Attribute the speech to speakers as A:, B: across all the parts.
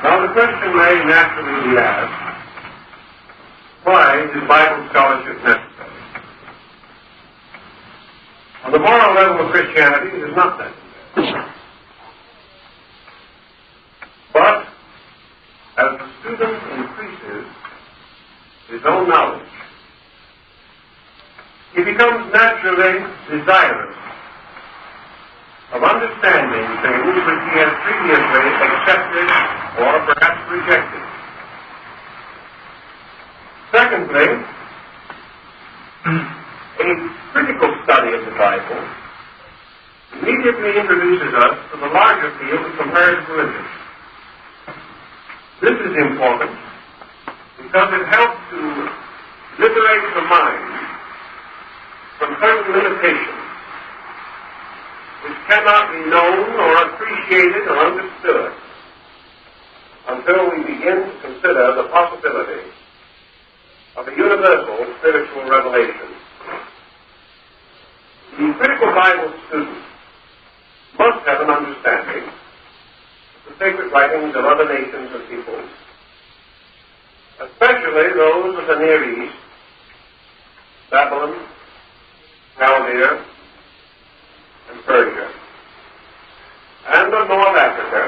A: Now the question may naturally be asked, why is Bible scholarship necessary? On the moral level of Christianity, it is not necessary. But as the student increases his own knowledge, he becomes naturally desirous of understanding things which he has previously accepted or perhaps rejected. Secondly, a critical study of the Bible immediately introduces us to the larger field of comparative religion. This is important because it helps to liberate the mind from certain limitations which cannot be known or appreciated or understood until we begin to consider the possibility of a universal spiritual revelation. The critical Bible student must have an understanding of the sacred writings of other nations and peoples, especially those of the Near East, Babylon, Chaldea, and Persia, and of North Africa,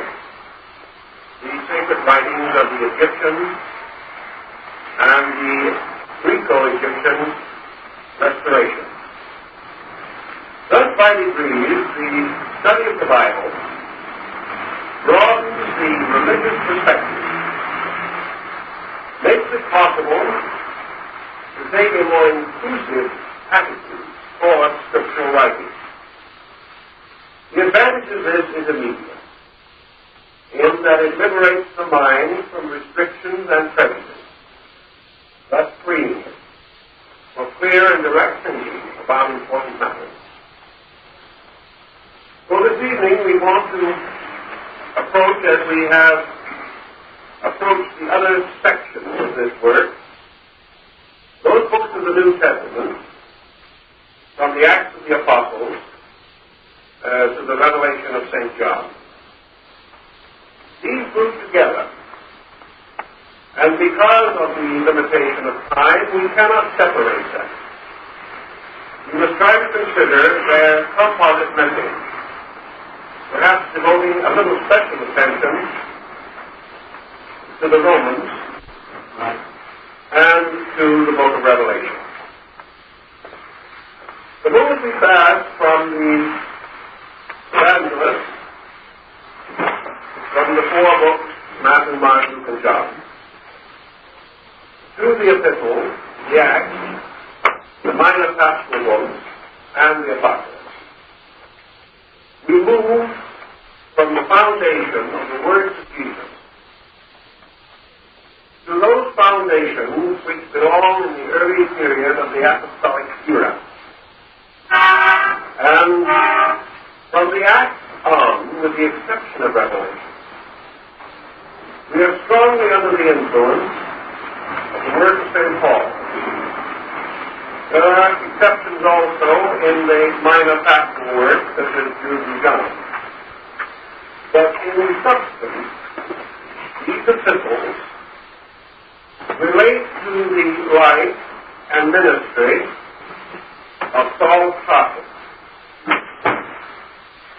A: the sacred writings of the Egyptians and the Greco-Egyptian restoration. Thus, by degrees, the study of the Bible broadens the religious perspective, makes it possible to take a more inclusive attitude toward scriptural writing. The advantage of this is immediate, in that it liberates the mind from restrictions and prejudice, thus freeing it for clear and direct thinking about important matters. So this evening we want to approach, as we have approached the other sections of this work, those books of the New Testament, from the Acts of the Apostles to the Revelation of St. John. These group together, and because of the limitation of time, we cannot separate them. We must try to consider their composite message, perhaps devoting a little special attention to the Romans and to the book of Revelation. The moment we pass from the evangelists, from the four books, Matthew, Mark, Luke, and John, to the Epistles, the Acts, the minor pastoral books, and the Apostles, we move from the foundation of the words of Jesus to those foundations which belong in the early period of the apostolic era. And from the Acts on, with the exception of Revelation, we are strongly under the influence of the work of St. Paul. There are exceptions also in the minor pastoral work, such as Jude and John. But in substance, these epistles relate to the life and ministry of Saul of Tarsus.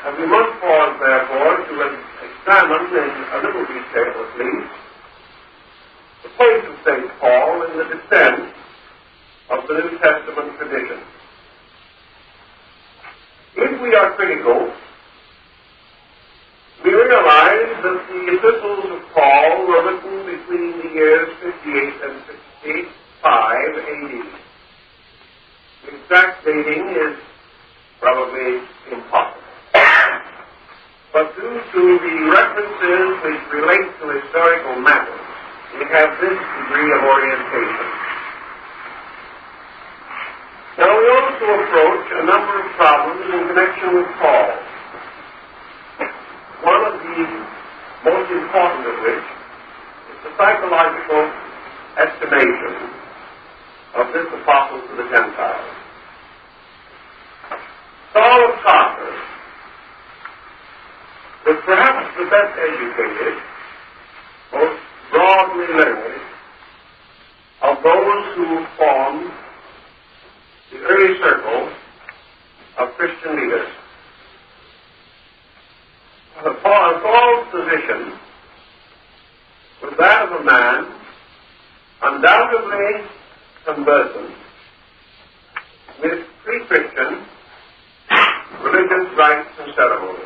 A: And we must pause, therefore, to examine in a little detail at least the place of St. Paul in the descent of the New Testament tradition. If we are critical, we realize that the epistles of Paul were written between the years 58 and 65 A.D. The exact dating is probably impossible. But due to the references which relate to historical matters, we have this degree of orientation. Now we also approach a number of problems in connection with Paul. One of the most important of which is the psychological estimation of this apostle to the Gentiles. Saul of Tarsus was perhaps the best educated, broadly lineage of those who formed the early circle of Christian leaders. Paul's position was that of a man undoubtedly conversant with pre-Christian religious rites and ceremonies.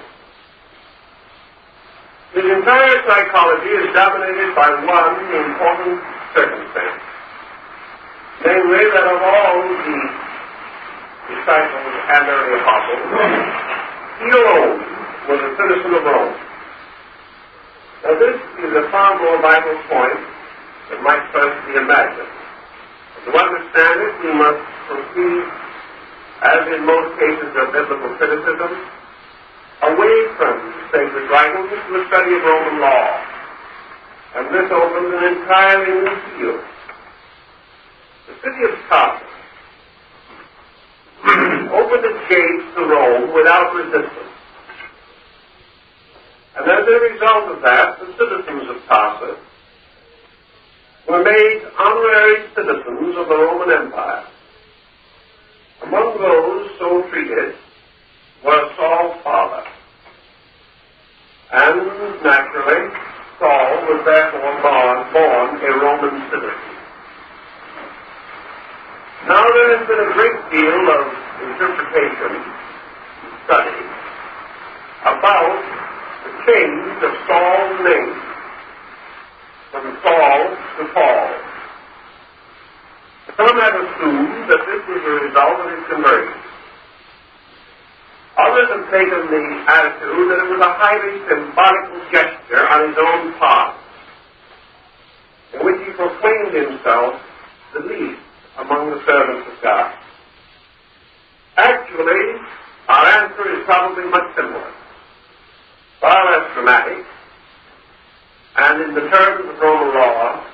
A: His entire psychology is dominated by one important circumstance, namely that of all the disciples and early apostles, he alone was a citizen of Rome. Now this is a far more vital point than might first be imagined. To understand it, we must proceed, as in most cases of biblical criticism, away from sacred writings to a study of Roman law. And this opens an entirely new field. The city of Tarsus opened its gates to Rome without resistance. And as a result of that, the citizens of Tarsus were made honorary citizens of the Roman Empire. Among those so treated was Saul's father. And, naturally, Saul was therefore born a Roman citizen. Now there has been a great deal of interpretation and study about the change of Saul's name from Saul to Paul. Some have assumed that this was a result of his conversion. Others have taken the attitude that it was a highly symbolical gesture on his own part, in which he proclaimed himself the least among the servants of God. Actually, our answer is probably much simpler, far less dramatic, and in the terms of Roman law,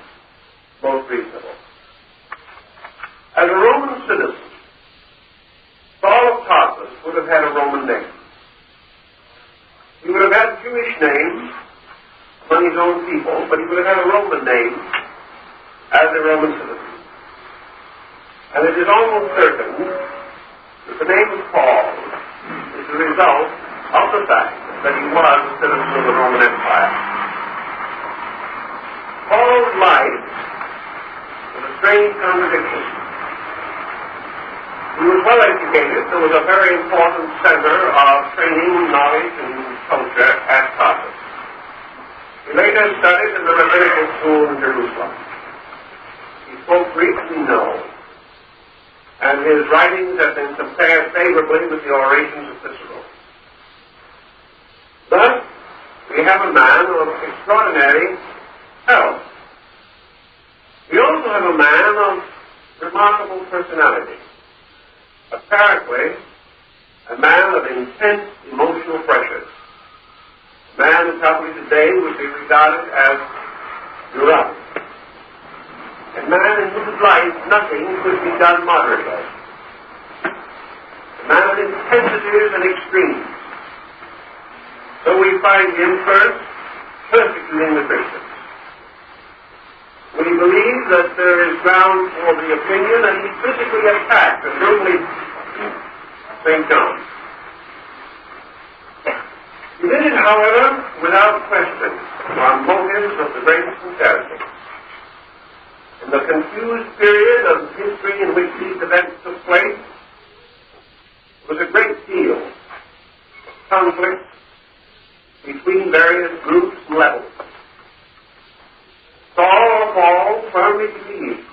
A: most reasonable. As a Roman citizen, Saul of Tarsus would have had a Roman name. He would have had a Jewish name among his own people, but he would have had a Roman name as a Roman citizen. And it is almost certain that the name of Paul is the result of the fact that he was a citizen of the Roman Empire. Paul's life was a strange contradiction. He was well educated. There was a very important center of training, knowledge, and culture at Tarsus. He later studied in the rabbinical school in Jerusalem. He spoke Greek we know, and his writings have been compared favorably with the orations of Cicero. Thus, we have a man of extraordinary health. We also have a man of remarkable personality. Apparently, a man of intense emotional pressures. A man who probably today would be regarded as neurotic. A man in whose life nothing could be done moderately. A man of intensities and extremes. So we find him first persecuting the Christians. We believe that there is ground for the opinion that he physically attacked and brutally St. John. He did it, however, without question, on motives of the greatest sincerity. In the confused period of history in which these events took place, there was a great deal of conflict between various groups and levels. Saul or Paul firmly believed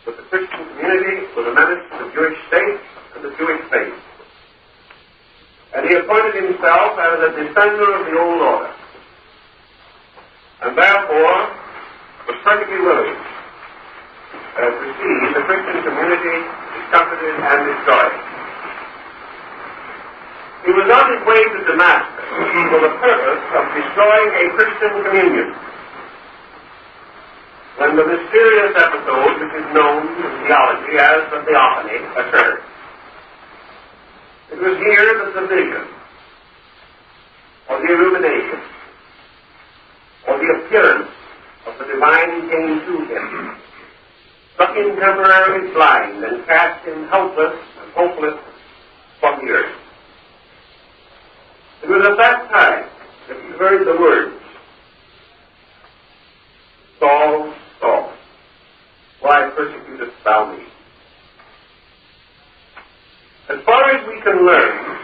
A: that the Christian community was a menace to the Jewish state and the Jewish faith. And he appointed himself as a defender of the old order, and therefore was perfectly willing to see the Christian community discomfited and destroyed. He was on his way to Damascus for the purpose of destroying a Christian communion, when the mysterious episode which is known in theology as the Theophany occurred. It was here that the vision, or the illumination, or the appearance of the divine temporarily blind and cast him helpless and hopeless from the earth. It was at that time that he heard the words, Saul, Saul, why persecutest thou me? As far as we can learn,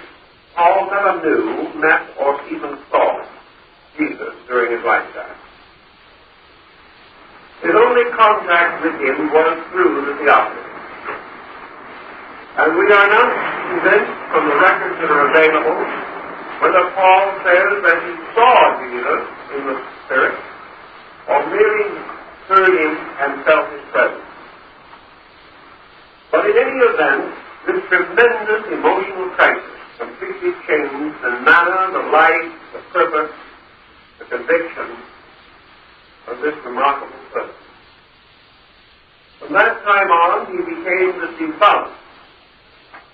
A: Paul never knew, met, or even saw Jesus during his lifetime. His only contact with him was through the theophany. And we are not convinced from the records that are available whether Paul says that he saw Jesus in the Spirit or merely heard him and felt his presence. But in any event, this tremendous emotional crisis completely changed the manner, the life, the purpose, the conviction of this remarkable person. From that time on, he became the devout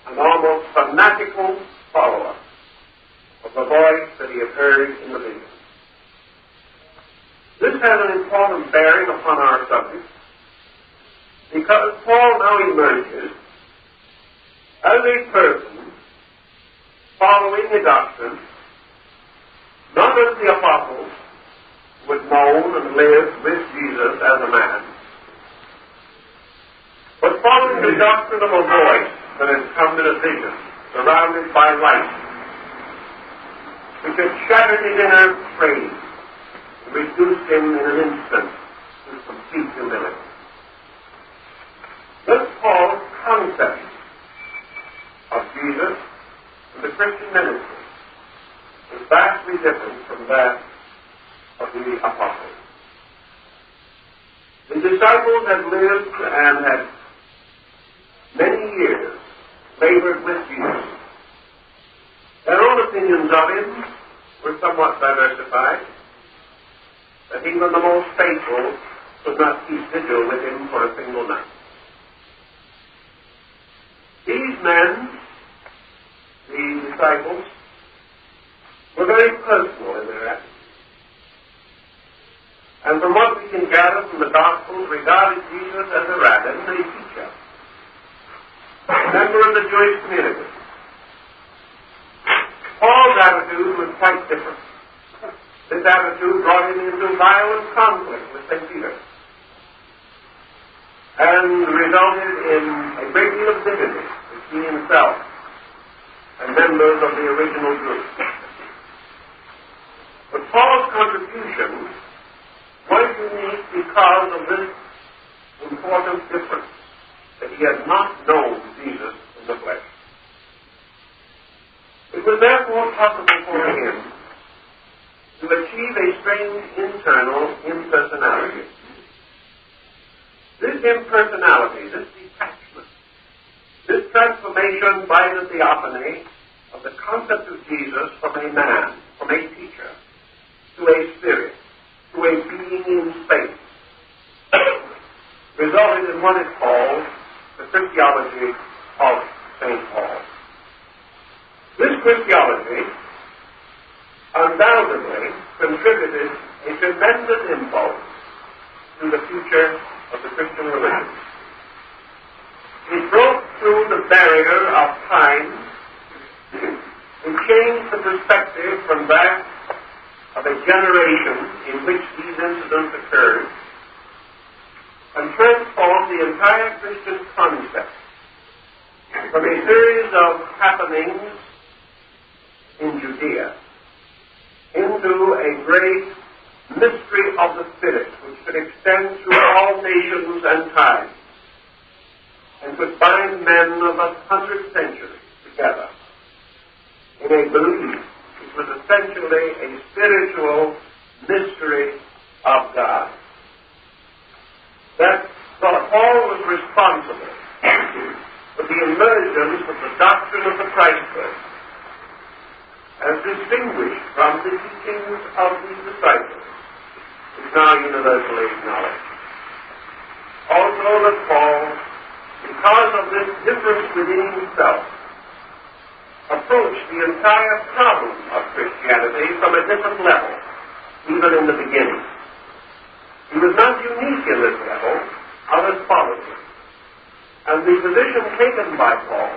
A: and almost fanatical follower of the voice that he had heard in the vision. This has an important bearing upon our subject because Paul now emerges as a person following a doctrine, not as the apostles who had known and lived with Jesus as a man, but following the doctrine of a voice that had come in a vision, surrounded by light, which had shattered his inner frame and reduced him in an instant to complete humility. Thus Paul's concept of Jesus and the Christian ministry is vastly different from that of the apostles. The disciples had lived and had many years labored with Jesus. Their own opinions of him were somewhat diversified, but even the most faithful could not keep vigil with him for a single night. These men, the disciples, were very personal in their attitude. And from what we can gather from the Gospels, regarded Jesus as a rabbin, a teacher, a member of the Jewish community. Paul's attitude was quite different. This attitude brought him into violent conflict with St. Peter and resulted in a great deal of division between himself and members of the original group. But Paul's contribution was unique because of this important difference, that he had not known Jesus in the flesh. It was therefore possible for him to achieve a strange internal impersonality. This impersonality, this detachment, this transformation by the theophany of the concept of Jesus from a man, from a teacher, to a spirit, to a being in space, resulted in what is called the Christology of St. Paul. This Christology undoubtedly contributed a tremendous impulse to the future of the Christian religion. It broke through the barrier of time and changed the perspective from that of a generation in which these incidents occurred and transformed the entire Christian concept from a series of happenings in Judea into a great mystery of the Spirit which could extend through all nations and times and could bind men of 100 centuries together in a belief which was essentially a spiritual mystery of God. That Paul was responsible for the emergence of the doctrine of the Christhood as distinguished from the teachings of the disciples, is now universally acknowledged. Also that Paul, because of this difference within himself, approached the entire problem of Christianity from a different level, even in the beginning. He was not unique in this level. Others followed him. And the position taken by Paul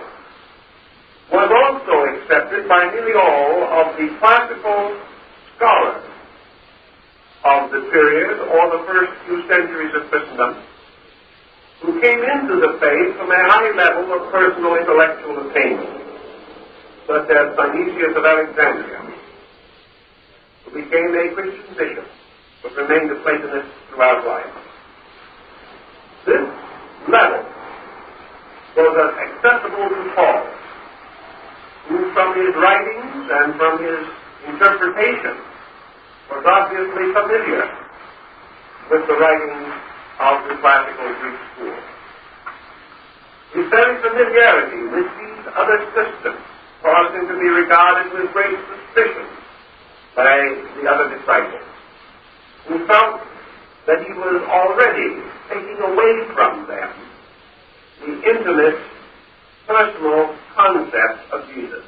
A: was also accepted by nearly all of the classical scholars of the period, or the first few centuries of Christendom, who came into the faith from a high level of personal intellectual attainment, such as Dionysius of Alexandria, who became a Christian bishop, but remained a Platonist throughout life. This level was accessible to Paul, who from his writings and from his interpretation was obviously familiar with the writings of the classical Greek school. His very familiarity with these other systems caused him to be regarded with great suspicion by the other disciples, who felt that he was already taking away from them the intimate, personal concept of Jesus.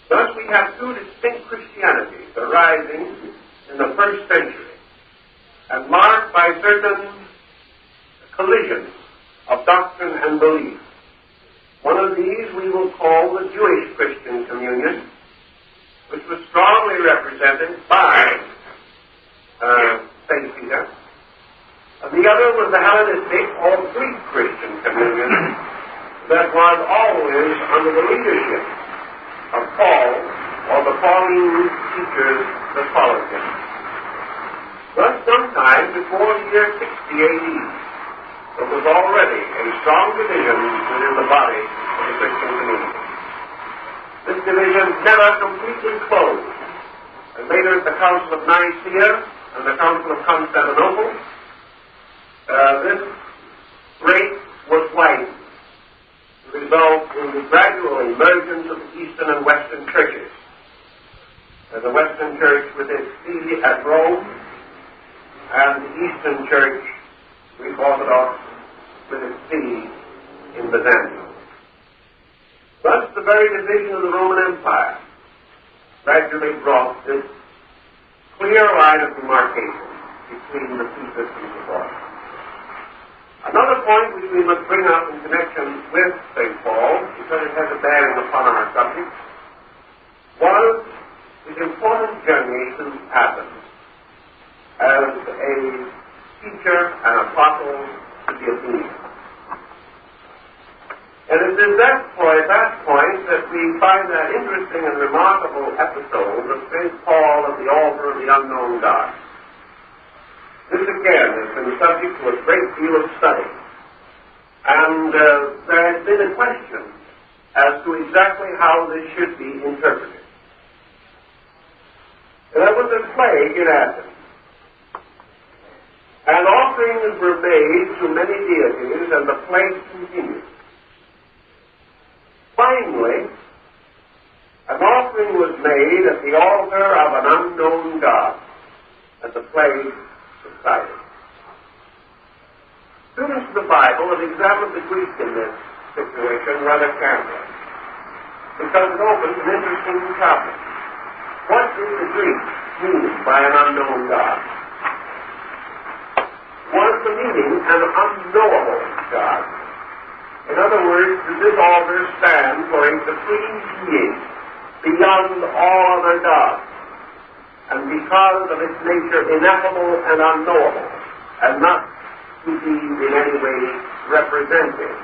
A: Thus we have two distinct Christianities arising in the first century and marked by certain collisions of doctrine and belief. One of these we will call the Jewish Christian communion, which was strongly represented by St. Peter. And the other was the Hellenistic or Greek Christian communion that was always under the leadership of Paul or the Pauline teachers that followed him. Thus, sometime before the year 60 A.D., there was already a strong division within the body of the Christian community. This division never completely closed, and later at the Council of Nicaea and the Council of Constantinople, this break was widened to result in the gradual emergence of the Eastern and Western churches. The Western Church with its see at Rome, and the Eastern Church, Greek Orthodox, with its see in Byzantium. Thus, the very division of the Roman Empire gradually brought this clear line of demarcation between the two systems of thought. Another point which we must bring up in connection with St. Paul, because it has a bearing upon our subject, was his important journey to Athens as a teacher and apostle to the Athenians. And it is at that point that we find that interesting and remarkable episode of St. Paul at the altar of the unknown God. This again has been subject to a great deal of study, and there has been a question as to exactly how this should be interpreted. There was a plague in Athens, and offerings were made to many deities, and the plague continued. Finally, an offering was made at the altar of an unknown God, and the plague subsided. Students of the Bible have examined the Greek in this situation rather carefully, because it opens an interesting topic. What did the Greeks mean by an unknown God? Was the meaning an unknowable God? In other words, did this altar stand for a supreme being beyond all other gods, and because of its nature ineffable and unknowable, and not to be in any way represented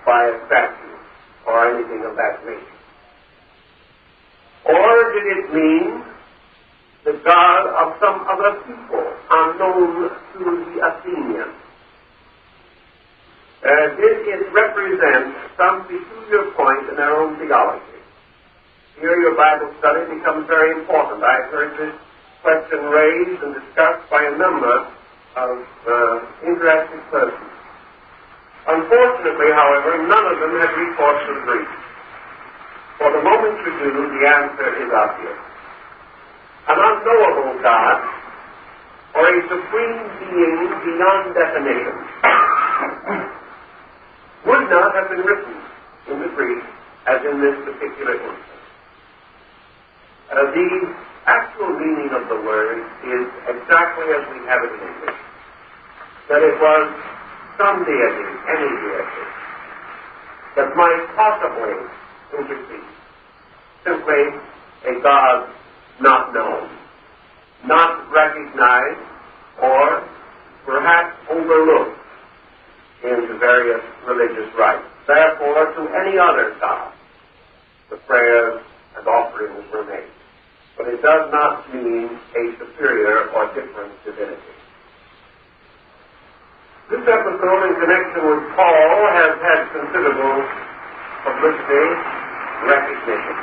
A: by a statue or anything of that nature? Or did it mean the God of some other people unknown to the Athenians? Did it represent some peculiar point in their own theology? Here your Bible study becomes very important. I've heard this question raised and discussed by a number of interested persons. Unfortunately, however, none of them have recourse to the Greek. For the moment you do, the answer is obvious. An unknowable God, or a supreme being beyond definition, would not have been written in the Greek as in this particular instance. The actual meaning of the word is exactly as we have it in English, that it was some deity, any deity, that might possibly intercede. Simply a God not known, not recognized, or perhaps overlooked in the various religious rites. Therefore, to any other God, the prayers and offerings were made. But it does not mean a superior or different divinity. This episode in connection with Paul has had considerable publicity, recognition.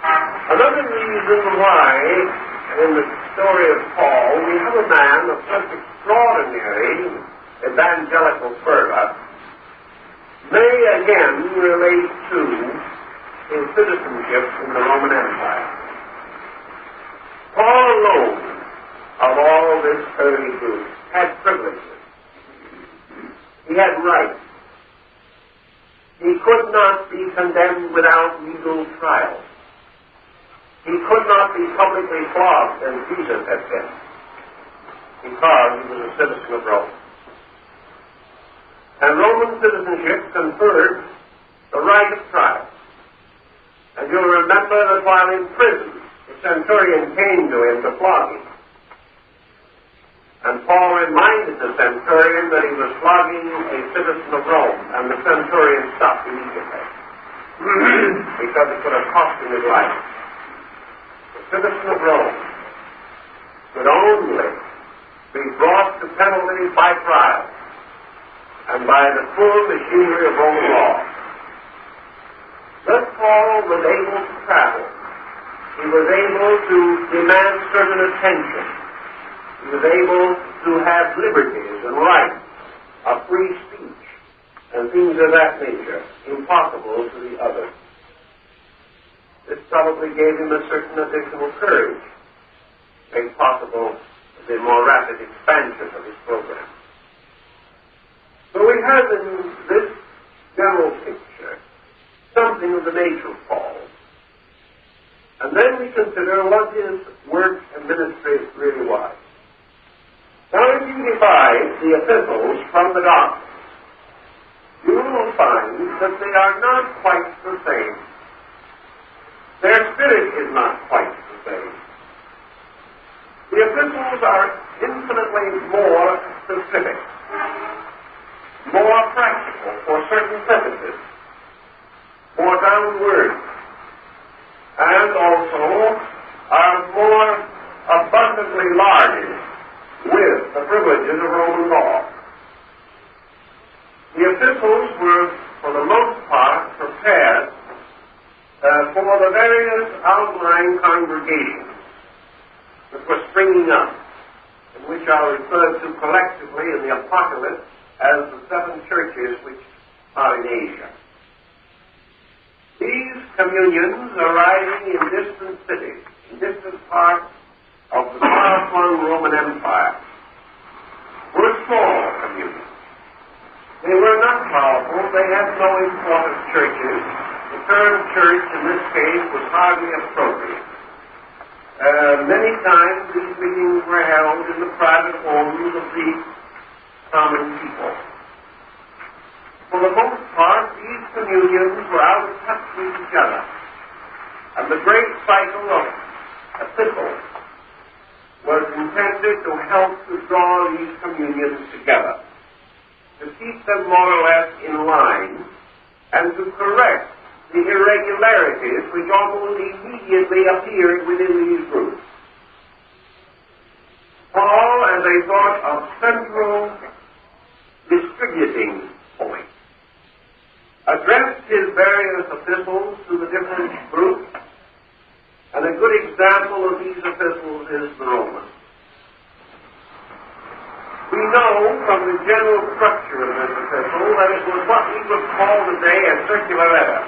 A: Another reason why, in the story of Paul, we have a man of such extraordinary evangelical fervor may again relate to his citizenship in the Roman Empire. Paul alone, of all this early group, had privileges. He had rights. He could not be condemned without legal trial. He could not be publicly flogged as Jesus had been, because he was a citizen of Rome. And Roman citizenship conferred the right of trial. And you'll remember that while in prison, the centurion came to him to flog him. And Paul reminded the centurion that he was flogging a citizen of Rome, and the centurion stopped immediately because it could have cost him his life. The citizen of Rome could only be brought to penalty by trial and by the full machinery of Roman law. Thus Paul was able to travel. He was able to demand certain attention. He was able to have liberties and rights of free speech and things of that nature, impossible to the others. This probably gave him a certain additional courage, made possible the more rapid expansion of his program. So we have in this general picture something of the nature of Paul. And then we consider what his work and ministry really was. Now, if you divide the epistles from the Gospels, you will find that they are not quite the same. Their spirit is not quite the same. The epistles are infinitely more specific, more practical for certain purposes, more downward, and also are more abundantly large with the privileges of Roman law. The epistles were, for the most part, prepared for the various outlying congregations that were springing up, and which are referred to collectively in the Apocalypse as the seven churches which are in Asia. These communions arising in distant cities, in distant parts of the far-flung Roman Empire, were small communions. They were not powerful. They had no important churches. The term church in this case was hardly appropriate. Many times these meetings were held in the private homes of the common people. For the most part, these communions were out of touch with each other. And the great cycle of epistles was intended to help to draw these communions together, to keep them more or less in line, and to correct the irregularities which almost immediately appeared within these groups. Paul, as a sort of central distributing point, addressed his various epistles to the different groups, and a good example of these epistles is the Romans. We know from the general structure of this epistle that it was what we would call today a circular letter.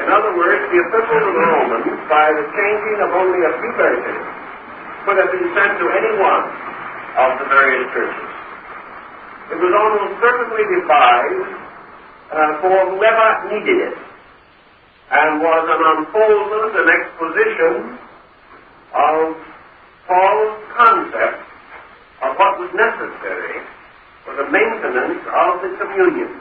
A: In other words, the epistle to the Romans, by the changing of only a few verses, could have been sent to any one of the various churches. It was almost perfectly devised for whoever needed it, and was an unfoldment and exposition of Paul's concept of what was necessary for the maintenance of the communion.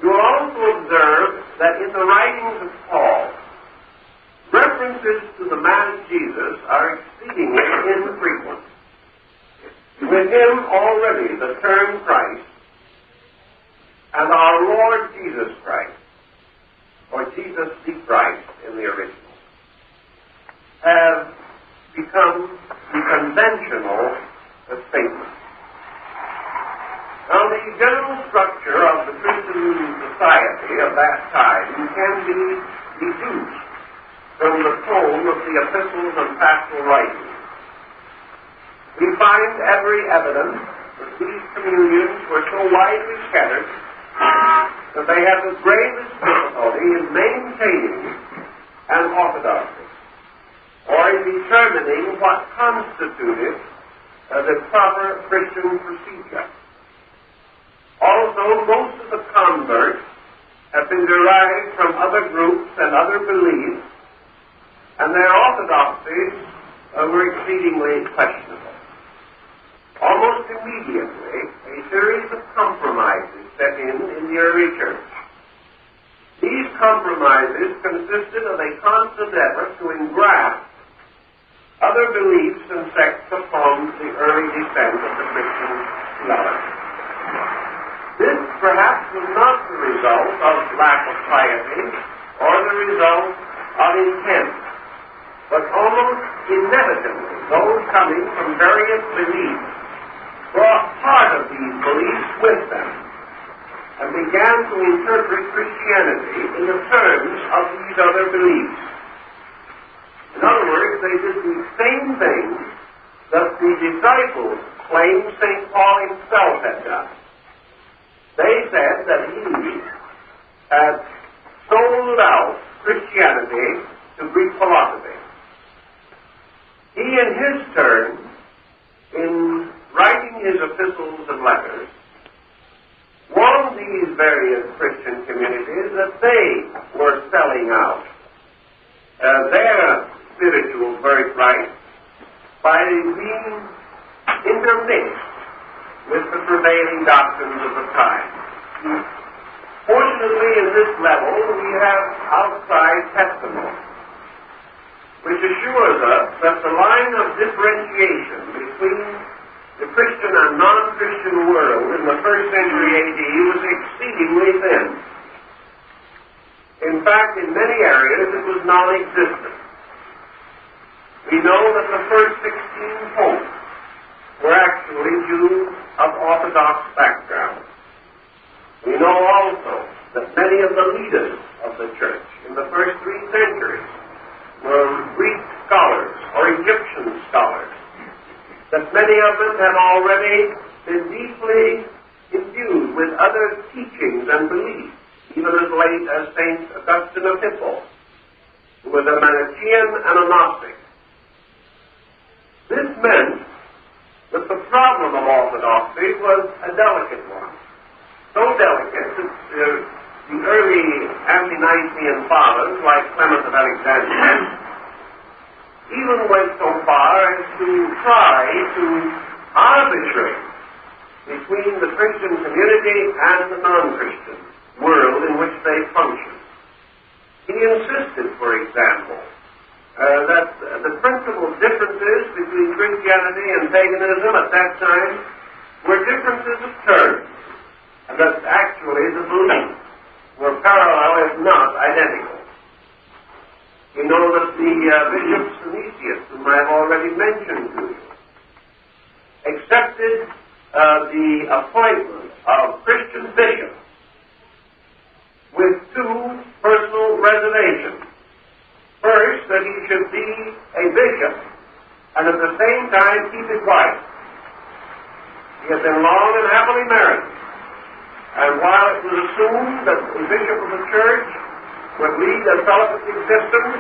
A: You will also observe that in the writings of Paul, references to the man Jesus are exceedingly infrequent. With him already the term Christ and our Lord Jesus Christ, or Jesus the Christ in the original, have become the conventional statement. Now, the general structure of the Christian society of that time can be deduced from the tone of the epistles and pastoral writings. We find every evidence that these communions were so widely scattered that they had the greatest difficulty in maintaining an orthodoxy, or in determining what constituted the proper Christian procedure. Also, most of the converts have been derived from other groups and other beliefs, and their orthodoxies were exceedingly questionable. Almost immediately, a series of compromises set in the early church. These compromises consisted of a constant effort to engraft other beliefs and sects upon the early descent of the Christian theology. This perhaps was not the result of lack of piety or the result of intent, but almost inevitably those coming from various beliefs brought part of these beliefs with them and began to interpret Christianity in the terms of these other beliefs. In other words, they did the same thing that the disciples claimed St. Paul himself had done. They said that he had sold out Christianity to Greek philosophy. He, in his turn, in writing his epistles and letters, warned these various Christian communities that they were selling out their spiritual birthright by being intermixed with the prevailing doctrines of the time. Fortunately, in this level, we have outside testimony, which assures us that the line of differentiation between the Christian and non-Christian world in the first century A.D. was exceedingly thin. In fact, in many areas it was non-existent. We know that the first 16 popes were actually Jews of Orthodox background. We know also that many of the leaders of the church in the first 3 centuries were Greek scholars or Egyptian scholars, that many of them had already been deeply imbued with other teachings and beliefs, even as late as St. Augustine of Hippo, who was a Manichaean and a Gnostic. This meant that the problem of orthodoxy was a delicate one. So delicate that the early ante-Nicene fathers, like Clement of Alexandria, even went so far as to try to arbitrate between the Christian community and the non-Christian world in which they function. He insisted, for example, that the principal differences between Christianity and paganism at that time were differences of terms, and that actually the beliefs were parallel, if not identical. You know that the Bishop Miscellaneous, whom I have already mentioned to you, accepted the appointment of Christian bishops with 2 personal reservations. First, that he should be a bishop, and at the same time keep his wife. He had been long and happily married, and while it was assumed that the bishop of the church would lead a celibate existence,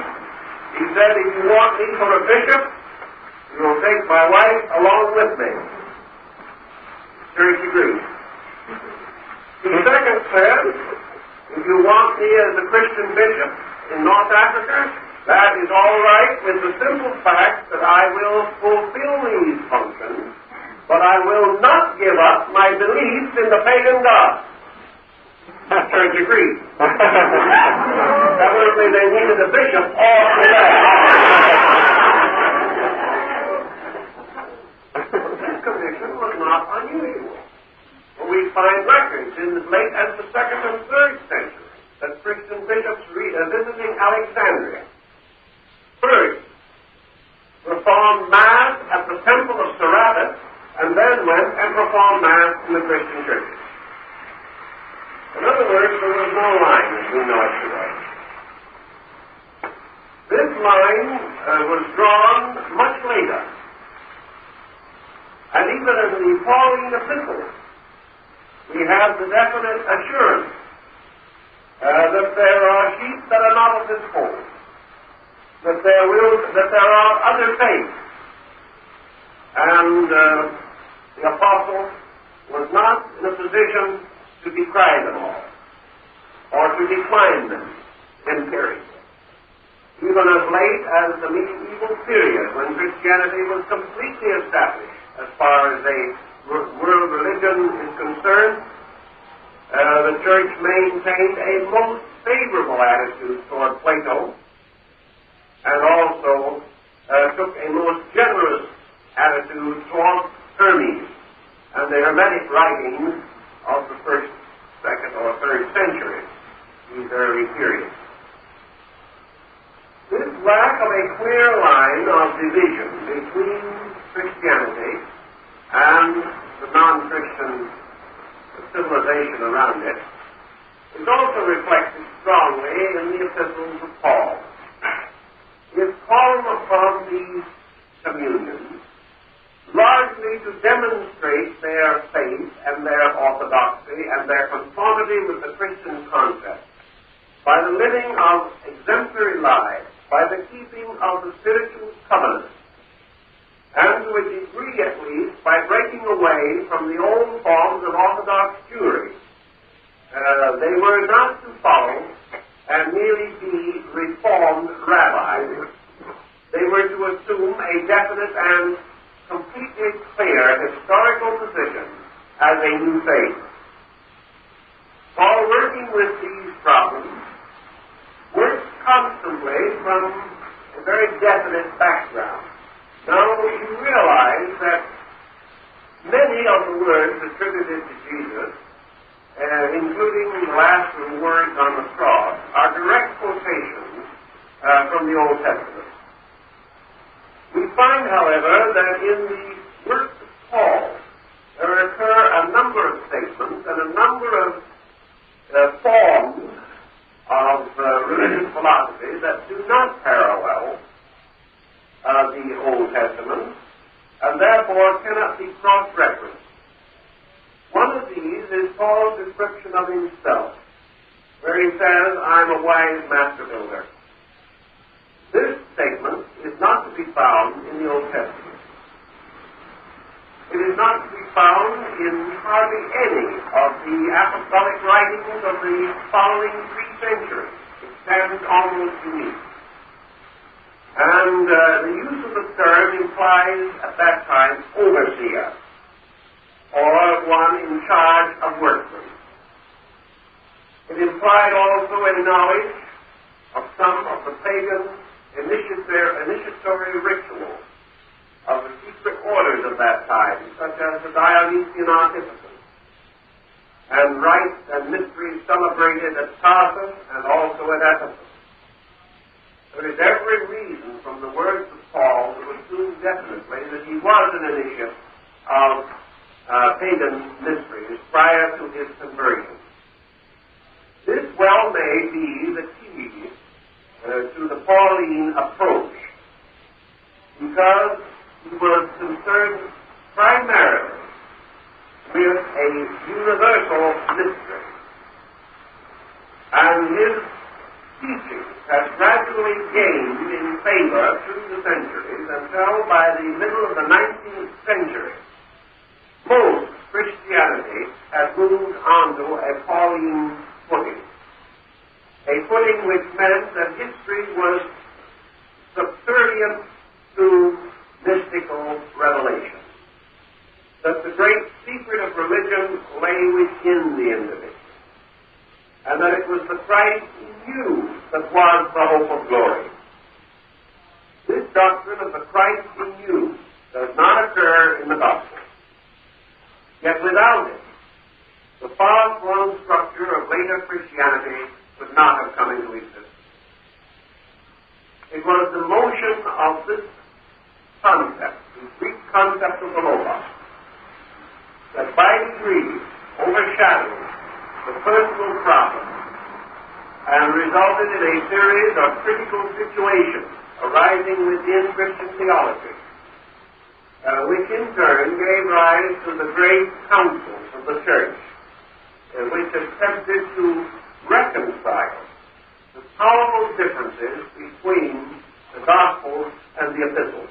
A: he said, if you want me for a bishop, you will take my wife along with me. The church agreed. The second said, if you want me as a Christian bishop in North Africa, that is all right, with the simple fact that I will fulfill these functions but I will not give up my belief in the pagan God. The church agreed. Evidently they needed a bishop all for that. This condition was not unusual. We find records in as late as the 2nd and 3rd century that Christian bishops visiting Alexandria first performed Mass at the temple of Serapis and then went and performed Mass in the Christian churches. In other words, there was no line as we know it today. This line was drawn much later. And even in the Pauline Epistles, we have the definite assurance that there are sheep that are not of this fold, that there are other faiths, and the apostle was not in a position to decry them all, or to decline them empirically. Even as late as the medieval period, when Christianity was completely established as far as a world religion is concerned, the church maintained a most favorable attitude toward Plato, and also took a most generous attitude toward Hermes and the Hermetic writings of the 1st, 2nd, or 3rd century, these early periods. This lack of a clear line of division between Christianity and the non-Christian civilization around it is also reflected strongly in the epistles of Paul. He is calling upon these communions largely to demonstrate their faith and their orthodoxy and their conformity with the Christian concept by the living of exemplary lives, by the keeping of the spiritual covenant, and to a degree at least by breaking away from the old forms of orthodox Jewry. They were not to follow and merely be reformed rabbis. They were to assume a definite and completely clear historical position as a new faith. Paul, working with these problems, works constantly from a very definite background. Now, you realize that many of the words attributed to Jesus, including the last words on the cross, are direct quotations from the Old Testament. We find, however, that in the works of Paul, there occur a number of statements and a number of forms of religious philosophy that do not parallel the Old Testament, and therefore cannot be cross-referenced. One of these is Paul's description of himself, where he says, "I'm a wise master builder." This statement is not to be found in the Old Testament. It is not to be found in hardly any of the apostolic writings of the following 3 centuries. It stands almost unique. And the use of the term implies at that time overseer, or one in charge of workmen. It implied also a knowledge of some of the pagan initiatory rituals of the secret orders of that time, such as the Dionysian Artificers, and rites and mysteries celebrated at Tarsus and also at Epistles. There is every reason from the words of Paul to assume definitely that he was an initiate of pagan mysteries prior to his conversion. This well may be the key to the Pauline approach, because he was concerned primarily with a universal mystery, and his teaching has gradually gained in favor through the centuries until by the middle of the 19th century, most Christianity has moved onto a Pauline footing. A footing which meant that history was subservient to mystical revelation. that the great secret of religion lay within the individual, and that it was the Christ in you that was the hope of glory. This doctrine of the Christ in you does not occur in the gospel. Yet without it, the far-flung structure of later Christianity would not have come into existence. It was the motion of this concept, the Greek concept of the Logos, that by degrees overshadowed the personal problem and resulted in a series of critical situations arising within Christian theology, which in turn gave rise to the great councils of the Church, which attempted to reconcile the powerful differences between the Gospels and the Epistles.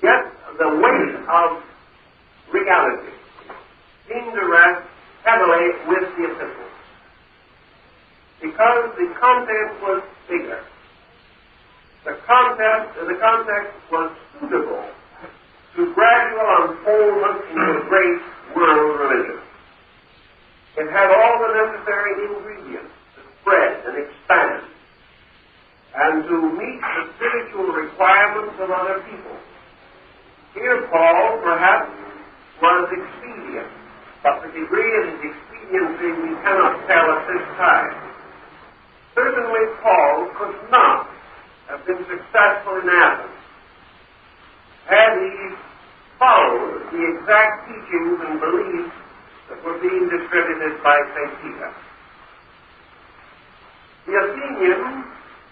A: Yet the weight of reality seemed to rest heavily with the Epistles, because the content was bigger. The context was suitable to gradual unfoldment into a great world religion. It had all the necessary ingredients to spread and expand and to meet the spiritual requirements of other people. Here Paul, perhaps, was expedient, but the degree of his expediency we cannot tell at this time. Certainly Paul could not have been successful in Athens had he followed the exact teachings and beliefs that were being distributed by St. Peter. The Athenians,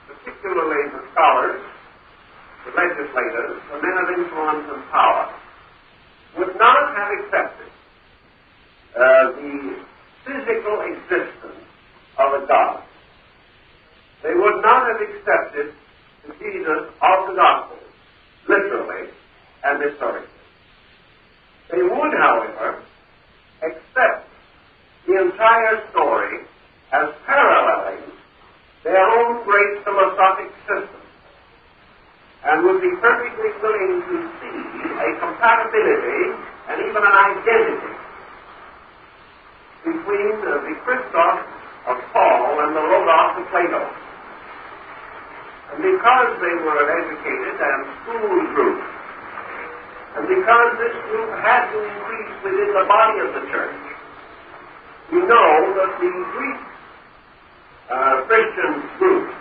A: particularly the scholars, the legislators, the men of influence and power, would not have accepted the physical existence of a God. They would not have accepted the Jesus of the Gospel, literally and historically. They would, however, accept the entire story as paralleling their own great philosophic system, and would be perfectly willing to see a compatibility and even an identity between the Christos of Paul and the Logos of Plato. And because they were an educated and schooled group, and because this group had to increase within the body of the church, we know that the Greek Christian group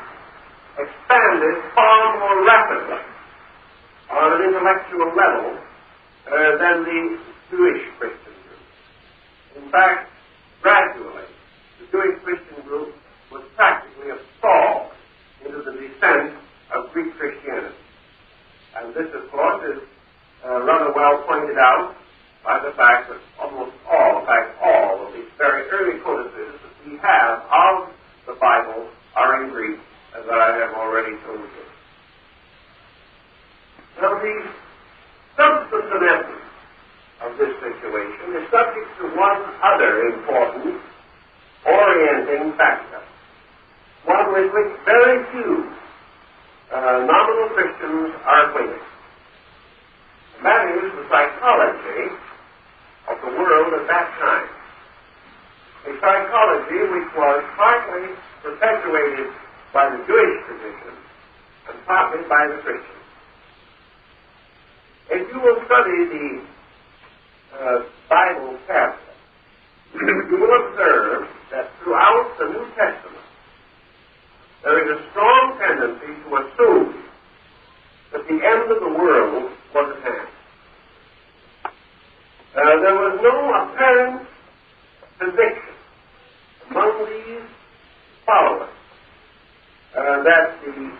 A: expanded far more rapidly on an intellectual level than the Jewish Christian group. In fact, gradually, the Jewish Christian group was practically a stall into the descent of Greek Christianity. And this, of course, is rather well pointed out by the fact that almost all, in fact, all of these very early codices that we have of the Bible are in Greek, as I have already told you. Now, the substance and essence of this situation is subject to one other important orienting factor, one with which very few nominal Christians are acquainted. And that is the psychology of the world at that time. A psychology which was partly perpetuated by the Jewish tradition and partly by the Christians. If you will study the Bible carefully, you will observe that throughout the New Testament there is a strong tendency to assume that the end of the world was at hand. There was no apparent conviction among these followers that the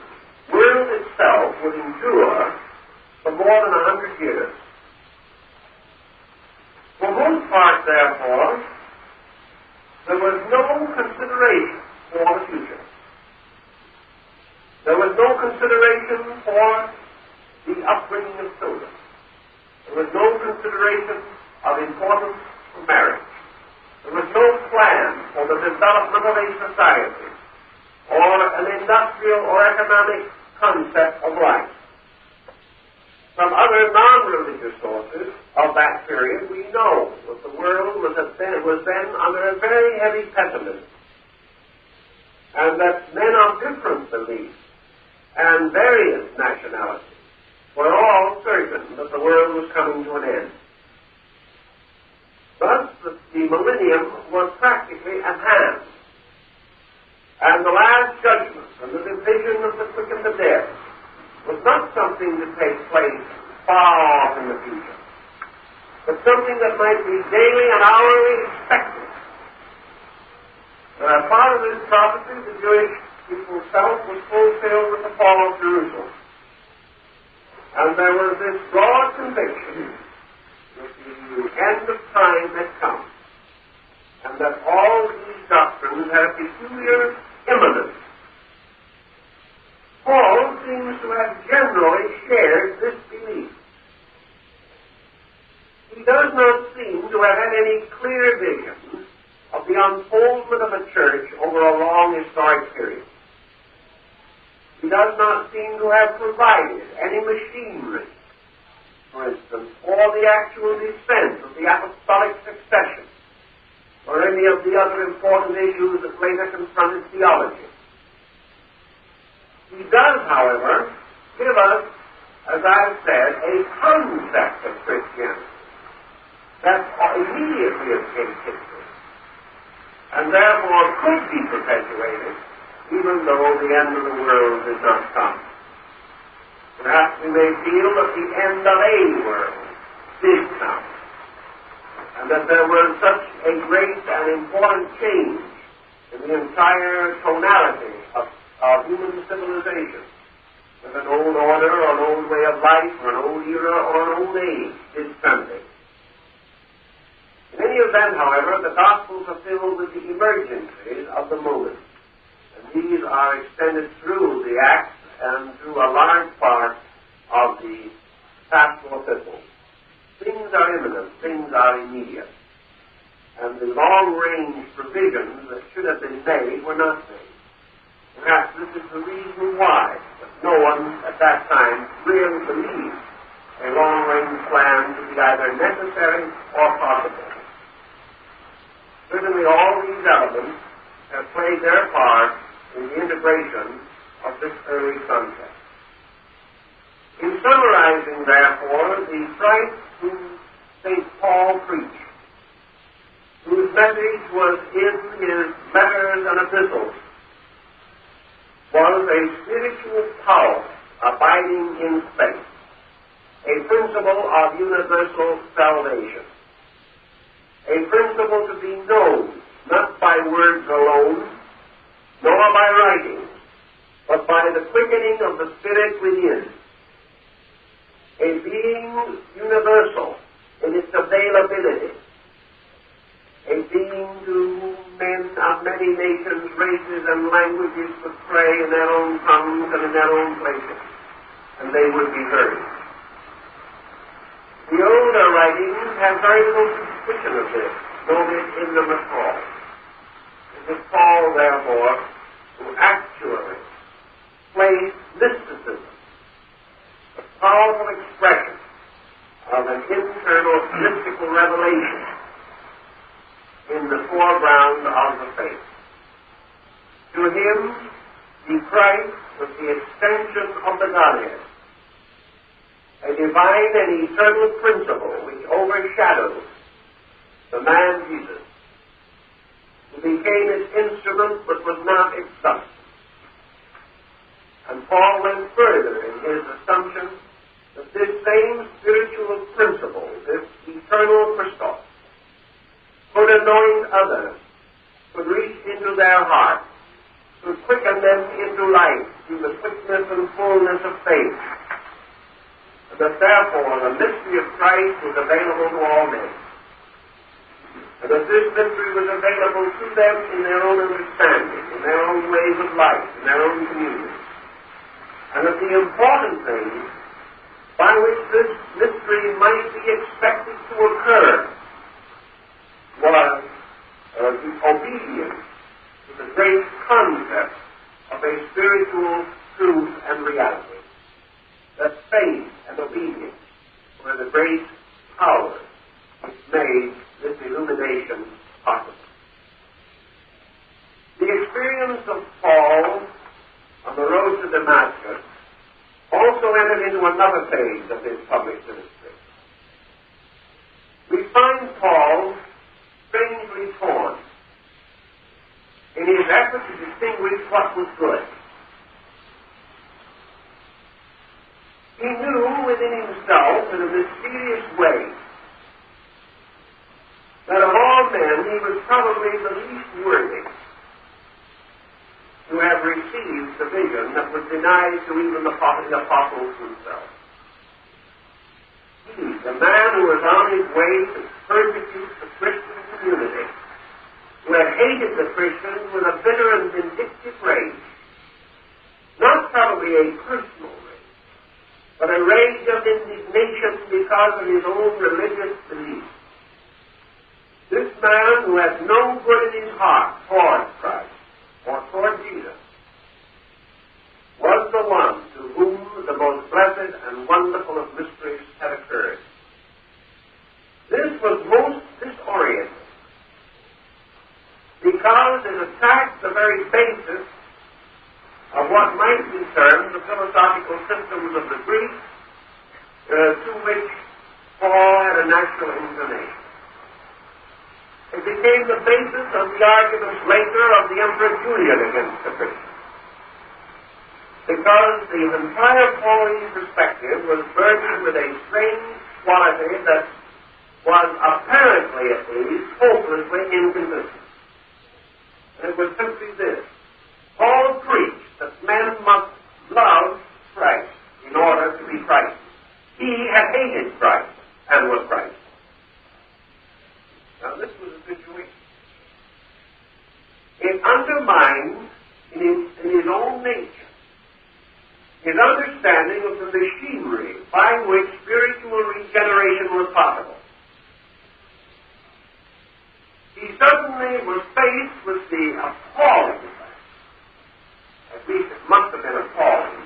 A: world itself would endure for more than 100 years. For most part, therefore, there was no consideration for the future. There was no consideration for the upbringing of children. There was no consideration of importance for marriage. There was no plan for the development of a society or an industrial or economic concept of life. From other non-religious sources of that period, we know that the world was then under a very heavy pessimism, and that men of different beliefs and various nationalities were all certain that the world was coming to an end. Thus, the millennium was practically at hand, and the last judgment and the division of the quick and the dead was not something to take place far off in the future, but something that might be daily and hourly expected. And as part of this prophecy, the Jewish people felt was fulfilled with the fall of Jerusalem. And there was this broad conviction that the end of time had come, and that all these doctrines had a peculiar imminence. Paul seems to have generally shared this belief. He does not seem to have had any clear vision of the unfoldment of a church over a long historic period. He does not seem to have provided any machinery, for instance, or the actual descent of the apostolic succession, or any of the other important issues that later confronted theology. He does, however, give us, as I've said, a concept of Christianity that immediately escapes history, and therefore could be perpetuated even though the end of the world did not come. Perhaps we may feel that the end of a world did come, and that there was such a great and important change in the entire tonality of human civilization, that an old order or an old way of life or an old era or an old age is terminated. In any event, however, the Gospels are filled with the emergencies of the moment, and these are extended through the Acts and through a large part of the Pastoral Epistles. Things are imminent, things are immediate, and the long-range provisions that should have been made were not made. Perhaps this is the reason why no one at that time really believed a long-range plan to be either necessary or possible. Certainly all these elements have played their part in the integration of this early concept. In summarizing, therefore, the Christ whom St. Paul preached, whose message was in his letters and epistles, was a spiritual power abiding in faith, a principle of universal salvation, a principle to be known not by words alone, nor by writing, but by the quickening of the Spirit within, a being universal in its availability, a being to whom men of many nations, races, and languages would pray in their own tongues and in their own places, and they would be heard. The older writings have very little suspicion of this, though it is in them at all. It is Paul, therefore, who actually placed mysticism, the powerful expression of an internal mystical revelation, in the foreground of the faith. To him, the Christ was the extension of the Godhead, a divine and eternal principle which overshadows the man Jesus, who became its instrument but was not its substance. And Paul went further in his assumption that this same spiritual principle, this eternal Christos, could anoint others, could reach into their hearts, could quicken them into life through the quickness and fullness of faith, and that therefore the mystery of Christ was available to all men, and that this mystery was available to them in their own understanding, in their own ways of life, in their own community, and that the important thing by which this mystery might be expected to occur was the obedience to the great concept of a spiritual truth and reality, that faith and and obedience were the great powers which made this illumination possible. The experience of Paul on the road to Damascus also entered into another phase of his public ministry. We find Paul strangely torn in his effort to distinguish what was good. He knew within himself in a mysterious way that of all men he was probably the least worthy to have received the vision that was denied to even the apostles themselves. He, the man who was on his way to persecute the Christian community, who had hated the Christians with a bitter and vindictive rage, not probably a personal rage, but a rage of indignation because of his own religious beliefs. This man who had no good in his heart toward Christ or toward Jesus was the one to whom the most blessed and wonderful of mysteries had occurred. This was most disorienting because it attacked the very basis of what might be termed the philosophical systems of the Greeks, to which Paul had a natural inclination. It became the basis of the arguments later of the Emperor Julian against the Christians, because the entire Pauline perspective was burdened with a strange quality that was apparently, at least, hopelessly inconsistent. And it was simply this: Paul preached that men must love Christ in order to be Christ. He had hated Christ and was Christ. Now this was a situation. It undermined in his own nature his understanding of the machinery by which spiritual regeneration was possible. He suddenly was faced with the appalling fact, at least it must have been appalling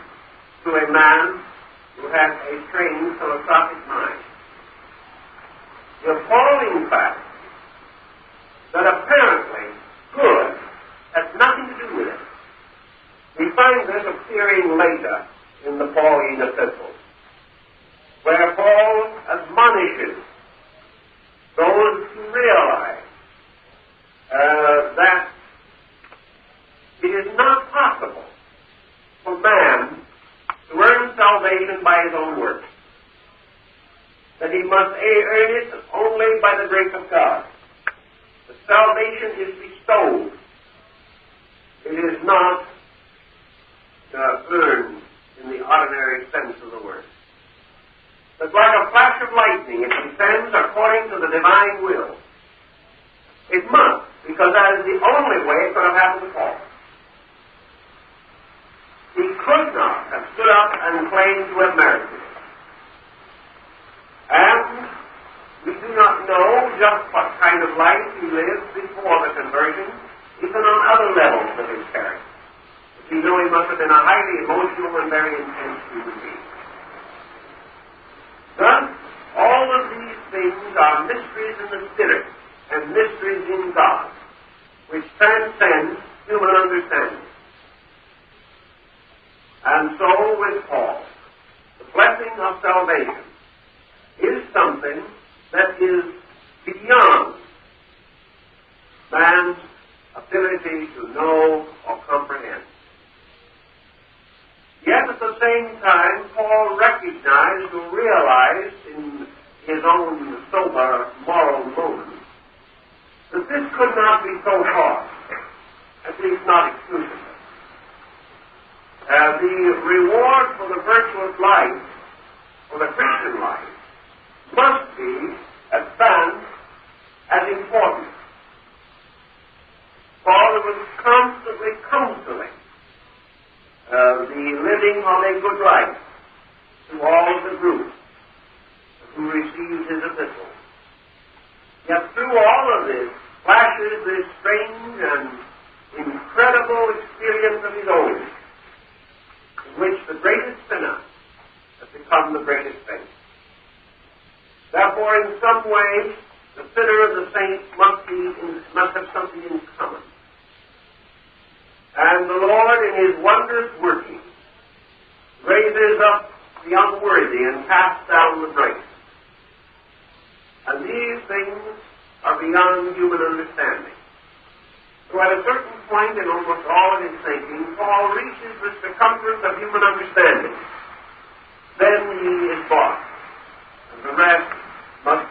A: to a man who had a trained philosophic mind, the appalling fact that apparently good has nothing to do with it. We find this appearing later in the Pauline Epistles, where Paul admonishes those who realize that it is not possible for man to earn salvation by his own works, that he must earn it only by the grace of God. The salvation is bestowed. It is not earned in the ordinary sense of the word. But like a flash of lightning, it descends according to the divine will. It must, because that is the only way it could have happened to Paul. He could not have stood up and claimed to have merited it. And we do not know just what kind of life he lived before the conversion, even on other levels of his character. We know he must have been a highly emotional and very intense human being. Thus, all of these things are mysteries in the Spirit and mysteries in God, which transcend human understanding. And so with Paul, the blessing of salvation is something that is beyond man's ability to know or comprehend. Yet at the same time, Paul recognized or realized in his own sober moral moments that this could not be so far, at least not exclusively. The reward for the virtuous life, for the Christian life, must be advanced as important. Paul was constantly counseling the living of a good life to all of the group who received his epistles. Yet through all of this flashes this strange and incredible experience of his own, in which the greatest sinner has become the greatest saint. in some way the sinner and the saint must have something in common. And the Lord, in His wondrous working, raises up the unworthy and casts down the great. And these things are beyond human understanding. So at a certain point in almost all of his thinking, Paul reaches the circumference of human understanding. Then he is lost, and the rest must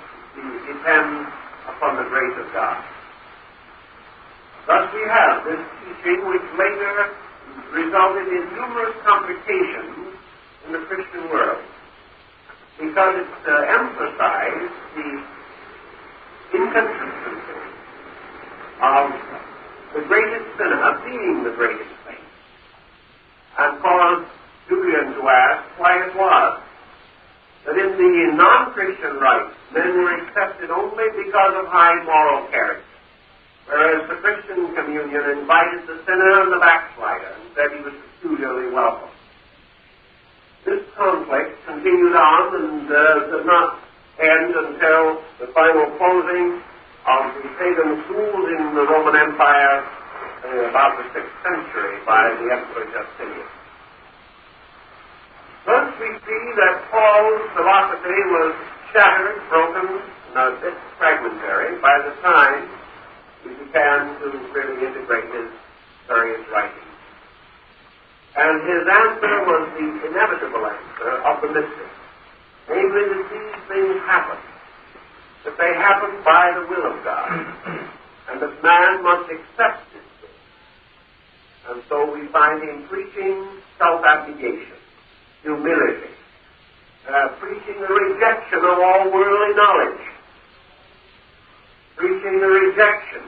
A: depend upon the grace of God. Thus we have this teaching which later resulted in numerous complications in the Christian world, because it emphasized the inconsistency of the greatest sinner being the greatest saint, and caused Julian to ask why it was that in the non-Christian rites men were accepted only because of high moral character, whereas the Christian communion invited the sinner and the backslider and said he was peculiarly welcome. This conflict continued on and did not end until the final closing of the pagan schools in the Roman Empire about the 6th century by the Emperor Justinian. Thus we see that Paul's philosophy was shattered, broken, and a bit fragmentary by the time he began to really integrate his various writings. And his answer was the inevitable answer of the mystics, namely that these things happen, that they happen by the will of God, and that man must accept this will. And so we find him preaching self-abnegation, humility, preaching the rejection of all worldly knowledge, preaching the rejection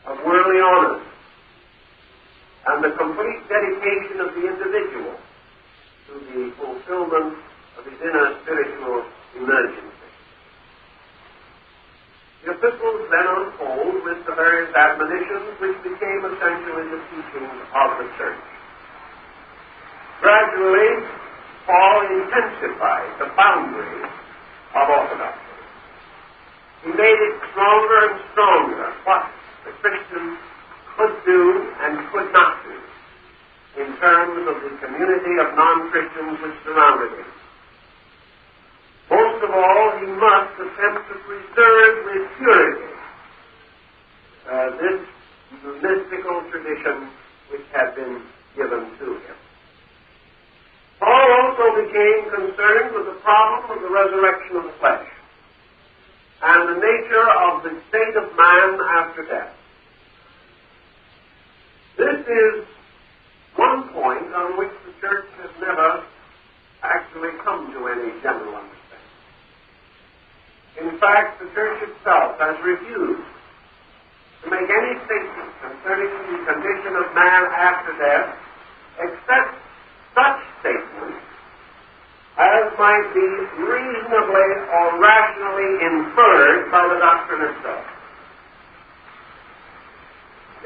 A: of worldly honor, and the complete dedication of the individual to the fulfillment of his inner spiritual emergency. The epistles then unfold with the various admonitions which became essentially the teachings of the church. Gradually, Paul intensified the boundaries of orthodoxy. He made it stronger and stronger what the Christian could do and could not do in terms of the community of non-Christians which surrounded him. Most of all, he must attempt to preserve with purity this mystical tradition which had been given to him. Paul also became concerned with the problem of the resurrection of the flesh and the nature of the state of man after death. This is one point on which the church has never actually come to any general understanding. In fact, the church itself has refused to make any statement concerning the condition of man after death, except such statements as might be reasonably or rationally inferred by the doctrine itself.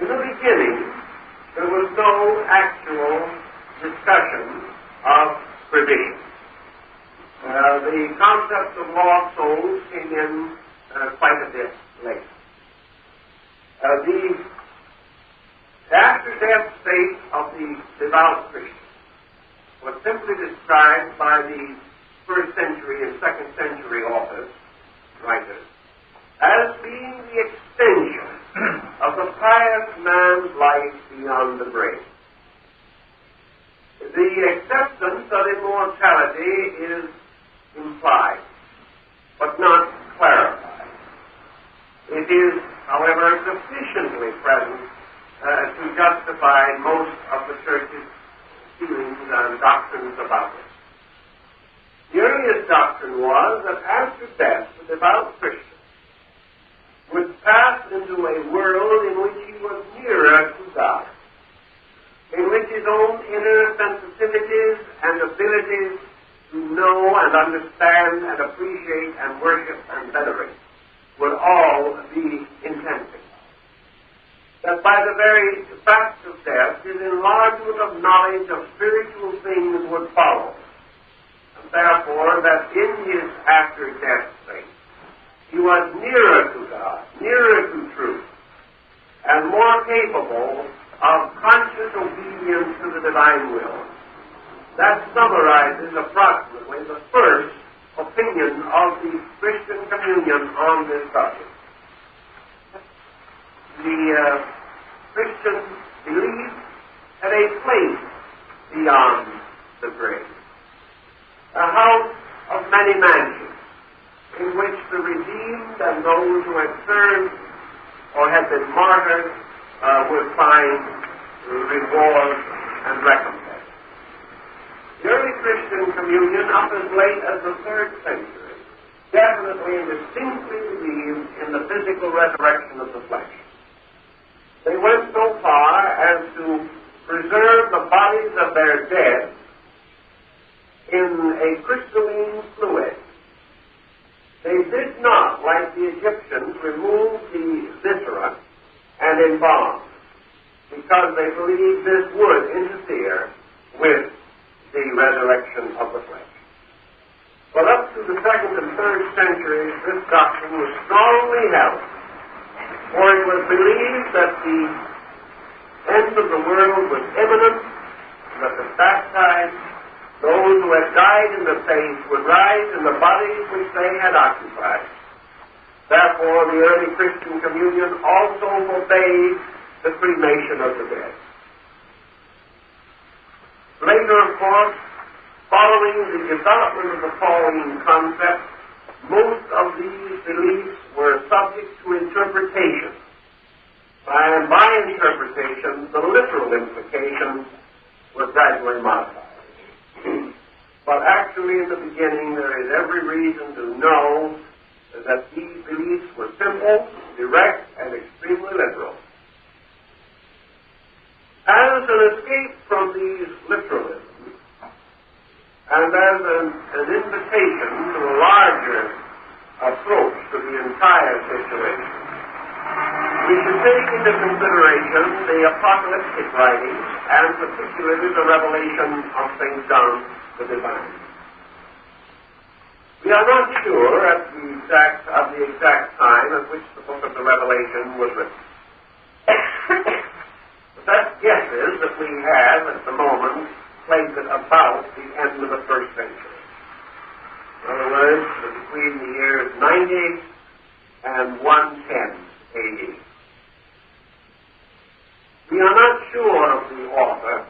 A: In the beginning, there was no actual discussion of provision. The concept of lost souls came in quite a bit later. The after-death state of the devout Christian was simply described by the 1st century and 2nd century authors, writers, as being the extension of the pious man's life beyond the grave. The acceptance of immortality is implied, but not clarified. It is, however, sufficiently present to justify most of the Church's feelings and doctrines about it. The earliest doctrine was that after death, the devout Christian would pass into a world in which he was nearer to God, in which his own inner sensitivities and abilities to know and understand and appreciate and worship and venerate would all be intensified. That by the very fact of death, his enlargement of knowledge of spiritual things would follow, and therefore that in his after-death state, He was nearer to God, nearer to truth, and more capable of conscious obedience to the divine will. That summarizes approximately the first opinion of the Christian communion on this subject. The Christian belief had a place beyond the grave, a house of many mansions, in which the redeemed and those who had served or had been martyred would find reward and recompense. The early Christian communion, up as late as the 3rd century, definitely and distinctly believed in the physical resurrection of the flesh. They went so far as to preserve the bodies of their dead in a crystalline fluid. They did not, like the Egyptians, remove the viscera and embalm, because they believed this would interfere with the resurrection of the flesh. But up to the 2nd and 3rd centuries, this doctrine was strongly held, for it was believed that the end of the world was imminent, and that the baptized, those who had died in the faith, would rise in the bodies which they had occupied. Therefore, the early Christian communion also forbade the cremation of the dead. Later, of course, following the development of the Pauline concept, most of these beliefs were subject to interpretation. And by interpretation, the literal implications were gradually modified. But actually, in the beginning, there is every reason to know that these beliefs were simple, direct, and extremely literal. As an escape from these literalisms, and as an invitation to a larger approach to the entire situation, we should take into consideration the apocalyptic writings, and particularly the revelation of St. John the Divine. We are not sure of the exact time at which the book of the Revelation was written. The best guess is that we have, at the moment, placed it about the end of the 1st century. In other words, between the years 90 and 110 AD. We are not sure of the author,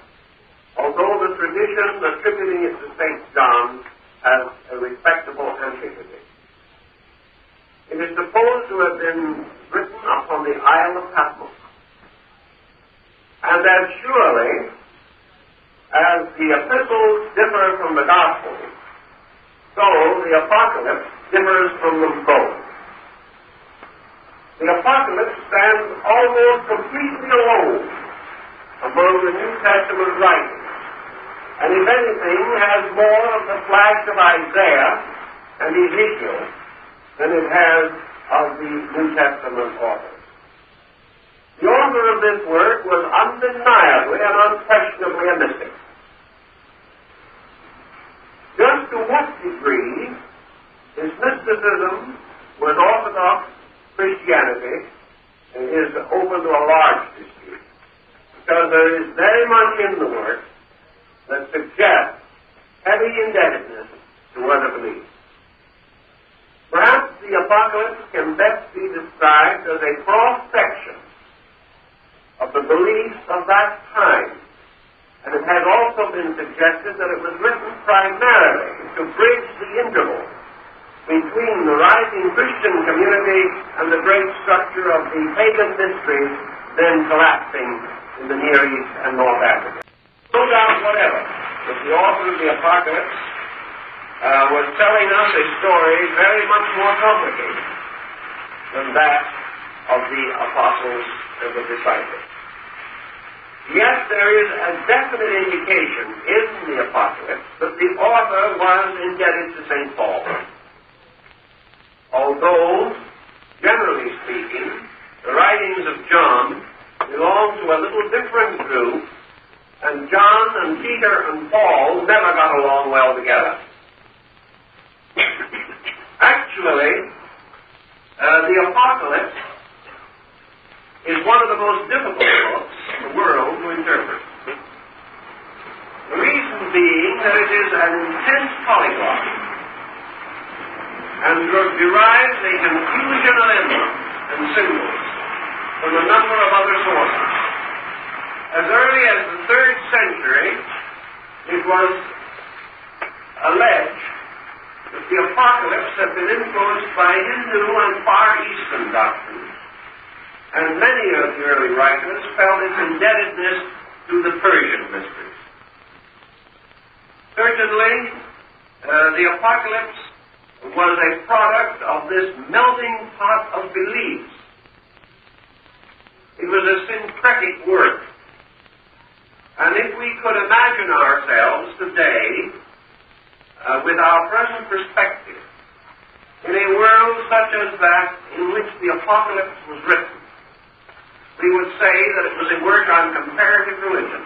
A: although the tradition attributing it to St. John has a respectable antiquity. It is supposed to have been written upon the Isle of Patmos. And as surely as the Epistles differ from the Gospels, so the Apocalypse differs from them both. The Apocalypse stands almost completely alone among the New Testament writings, and if anything has more of the flash of Isaiah and Ezekiel than it has of the New Testament authors. The author of this work was undeniably and unquestionably a mystic. Just to what degree his mysticism was Orthodox Christianity is open to a large dispute, because there is very much in the work that suggests heavy indebtedness to other beliefs. Perhaps the Apocalypse can best be described as a cross-section of the beliefs of that time, and it has also been suggested that it was written primarily to bridge the interval between the rising Christian community and the great structure of the pagan mysteries then collapsing in the Near East and North Africa. No doubt whatever that the author of the Apocalypse was telling us a story very much more complicated than that of the apostles and the disciples. Yet there is a definite indication in the Apocalypse that the author was indebted to St. Paul. Although, generally speaking, the writings of John belong to a little different group, and John and Peter and Paul never got along well together. Actually, The Apocalypse is one of the most difficult books in the world to interpret. The reason being that it is an intense polyglot and derives a confusion of emblems and symbols from a number of other sources. As early as the 3rd century, it was alleged that the Apocalypse had been influenced by Hindu and Far Eastern doctrines, and many of the early writers felt its indebtedness to the Persian mysteries. Certainly, the Apocalypse was a product of this melting pot of beliefs. It was a syncretic work. And if we could imagine ourselves today, with our present perspective, in a world such as that in which the Apocalypse was written, we would say that it was a work on comparative religion,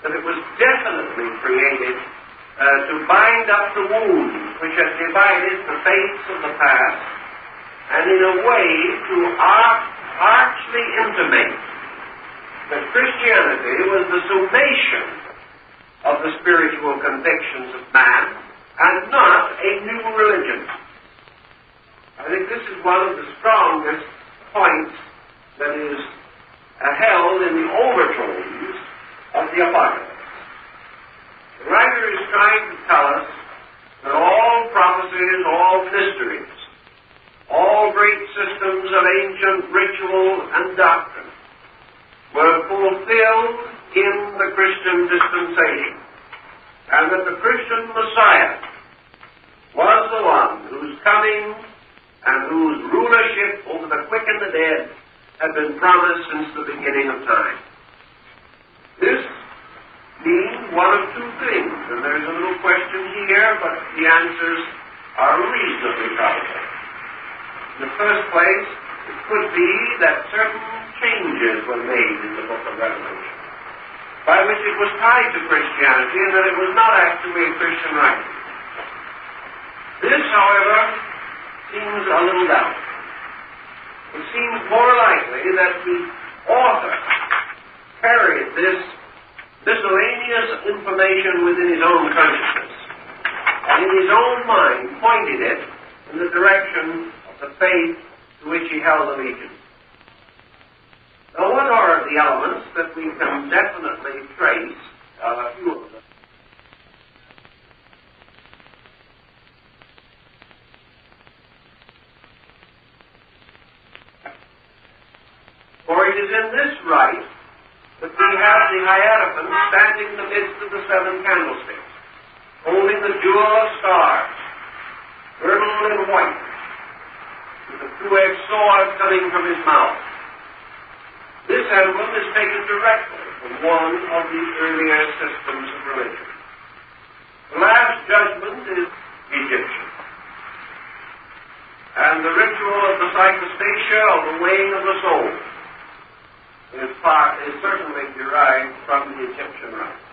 A: that it was definitely created to bind up the wounds which had divided the faiths of the past, and in a way to archly intimate that Christianity was the summation of the spiritual convictions of man, and not a new religion. I think this is one of the strongest points that is held in the overtones of the Apocalypse. The writer is trying to tell us that all prophecies, all mysteries, all great systems of ancient ritual and doctrine were fulfilled in the Christian dispensation, and that the Christian Messiah was the one whose coming and whose rulership over the quick and the dead had been promised since the beginning of time. This means one of two things, and there's a little question here, but the answers are reasonably probable. In the first place, it could be that certain changes were made in the book of Revelation, by which it was tied to Christianity, and that it was not actually a Christian writing. This, however, seems a little doubtful. It seems more likely that the author carried this miscellaneous information within his own consciousness, and in his own mind pointed it in the direction of the faith to which he held allegiance. Now, what are the elements that we can definitely trace? A few of them. For it is in this rite that we have the Hierophant standing in the midst of the 7 candlesticks, holding the jewel of stars, girdled in white, with a two-edged sword coming from his mouth. This emblem is taken directly from one of the earlier systems of religion. The Last Judgment is Egyptian, and the ritual of the psychostasia, or the weighing of the soul, is certainly derived from the Egyptian rite.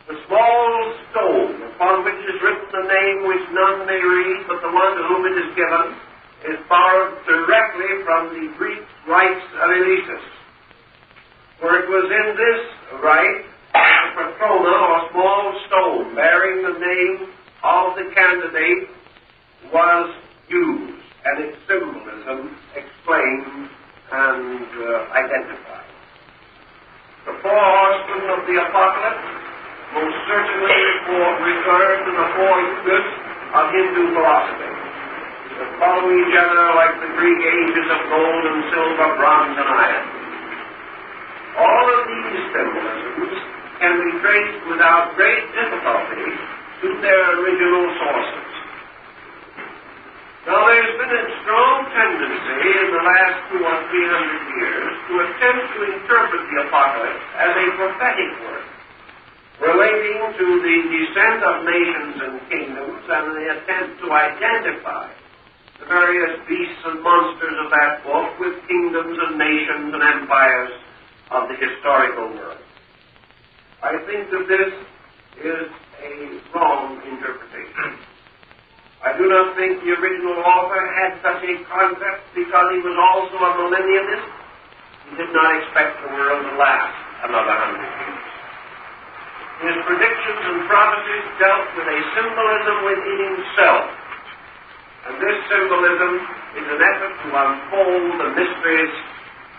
A: The small stone upon which is written the name which none may read but the one to whom it is given is borrowed directly from the Greek rites of Eleusis, for it was in this rite that the patrona, or small stone bearing the name of the candidate, was used, and its symbolism explained and identified. The 4 horsemen of the Apocalypse most certainly refer to the 4 yugas of Hindu philosophy, that follow each other like the Greek ages of gold and silver, bronze and iron. All of these symbolisms can be traced without great difficulty to their original sources. Now, there's been a strong tendency in the last 200 or 300 years to attempt to interpret the Apocalypse as a prophetic work, relating to the descent of nations and kingdoms, and the attempt to identify the various beasts and monsters of that book with kingdoms and nations and empires of the historical world. I think that this is a wrong interpretation. I do not think the original author had such a concept because he was also a millennialist. He did not expect the world to last another 100 years. His predictions and prophecies dealt with a symbolism within himself. And this symbolism is an effort to unfold the mysteries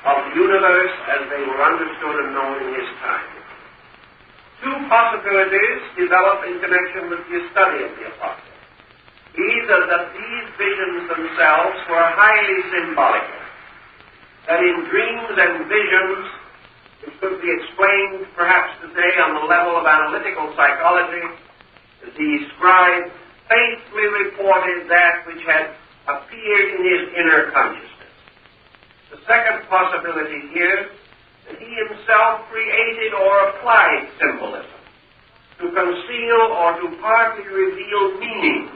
A: of the universe as they were understood and known in his time. Two possibilities develop in connection with the study of the Epistles. Either that these visions themselves were highly symbolical, that in dreams and visions, which could be explained perhaps today on the level of analytical psychology, the scribe faithfully reported that which had appeared in his inner consciousness. The second possibility is that he himself created or applied symbolism to conceal or to partly reveal meanings,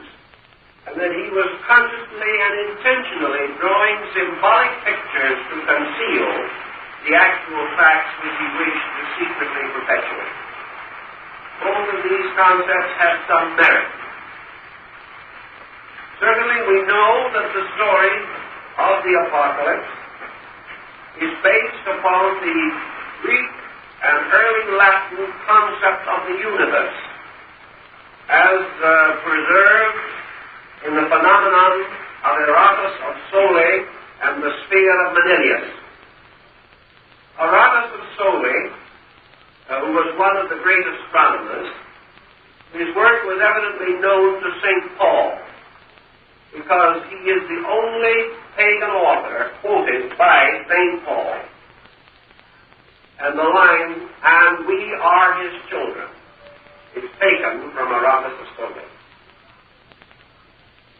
A: and that he was consciously and intentionally drawing symbolic pictures to conceal the actual facts which he wished to secretly perpetuate. Both of these concepts have some merit. Certainly we know that the story of the Apocalypse is based upon the Greek and early Latin concept of the universe as preserved in the phenomenon of Aratus of Sole and the sphere of Miscellaneous. Aratus of Sole, who was one of the great astronomers, his work was evidently known to St. Paul, because he is the only pagan author quoted by St. Paul. And the line, "and we are his children," is taken from Aratus of Sole.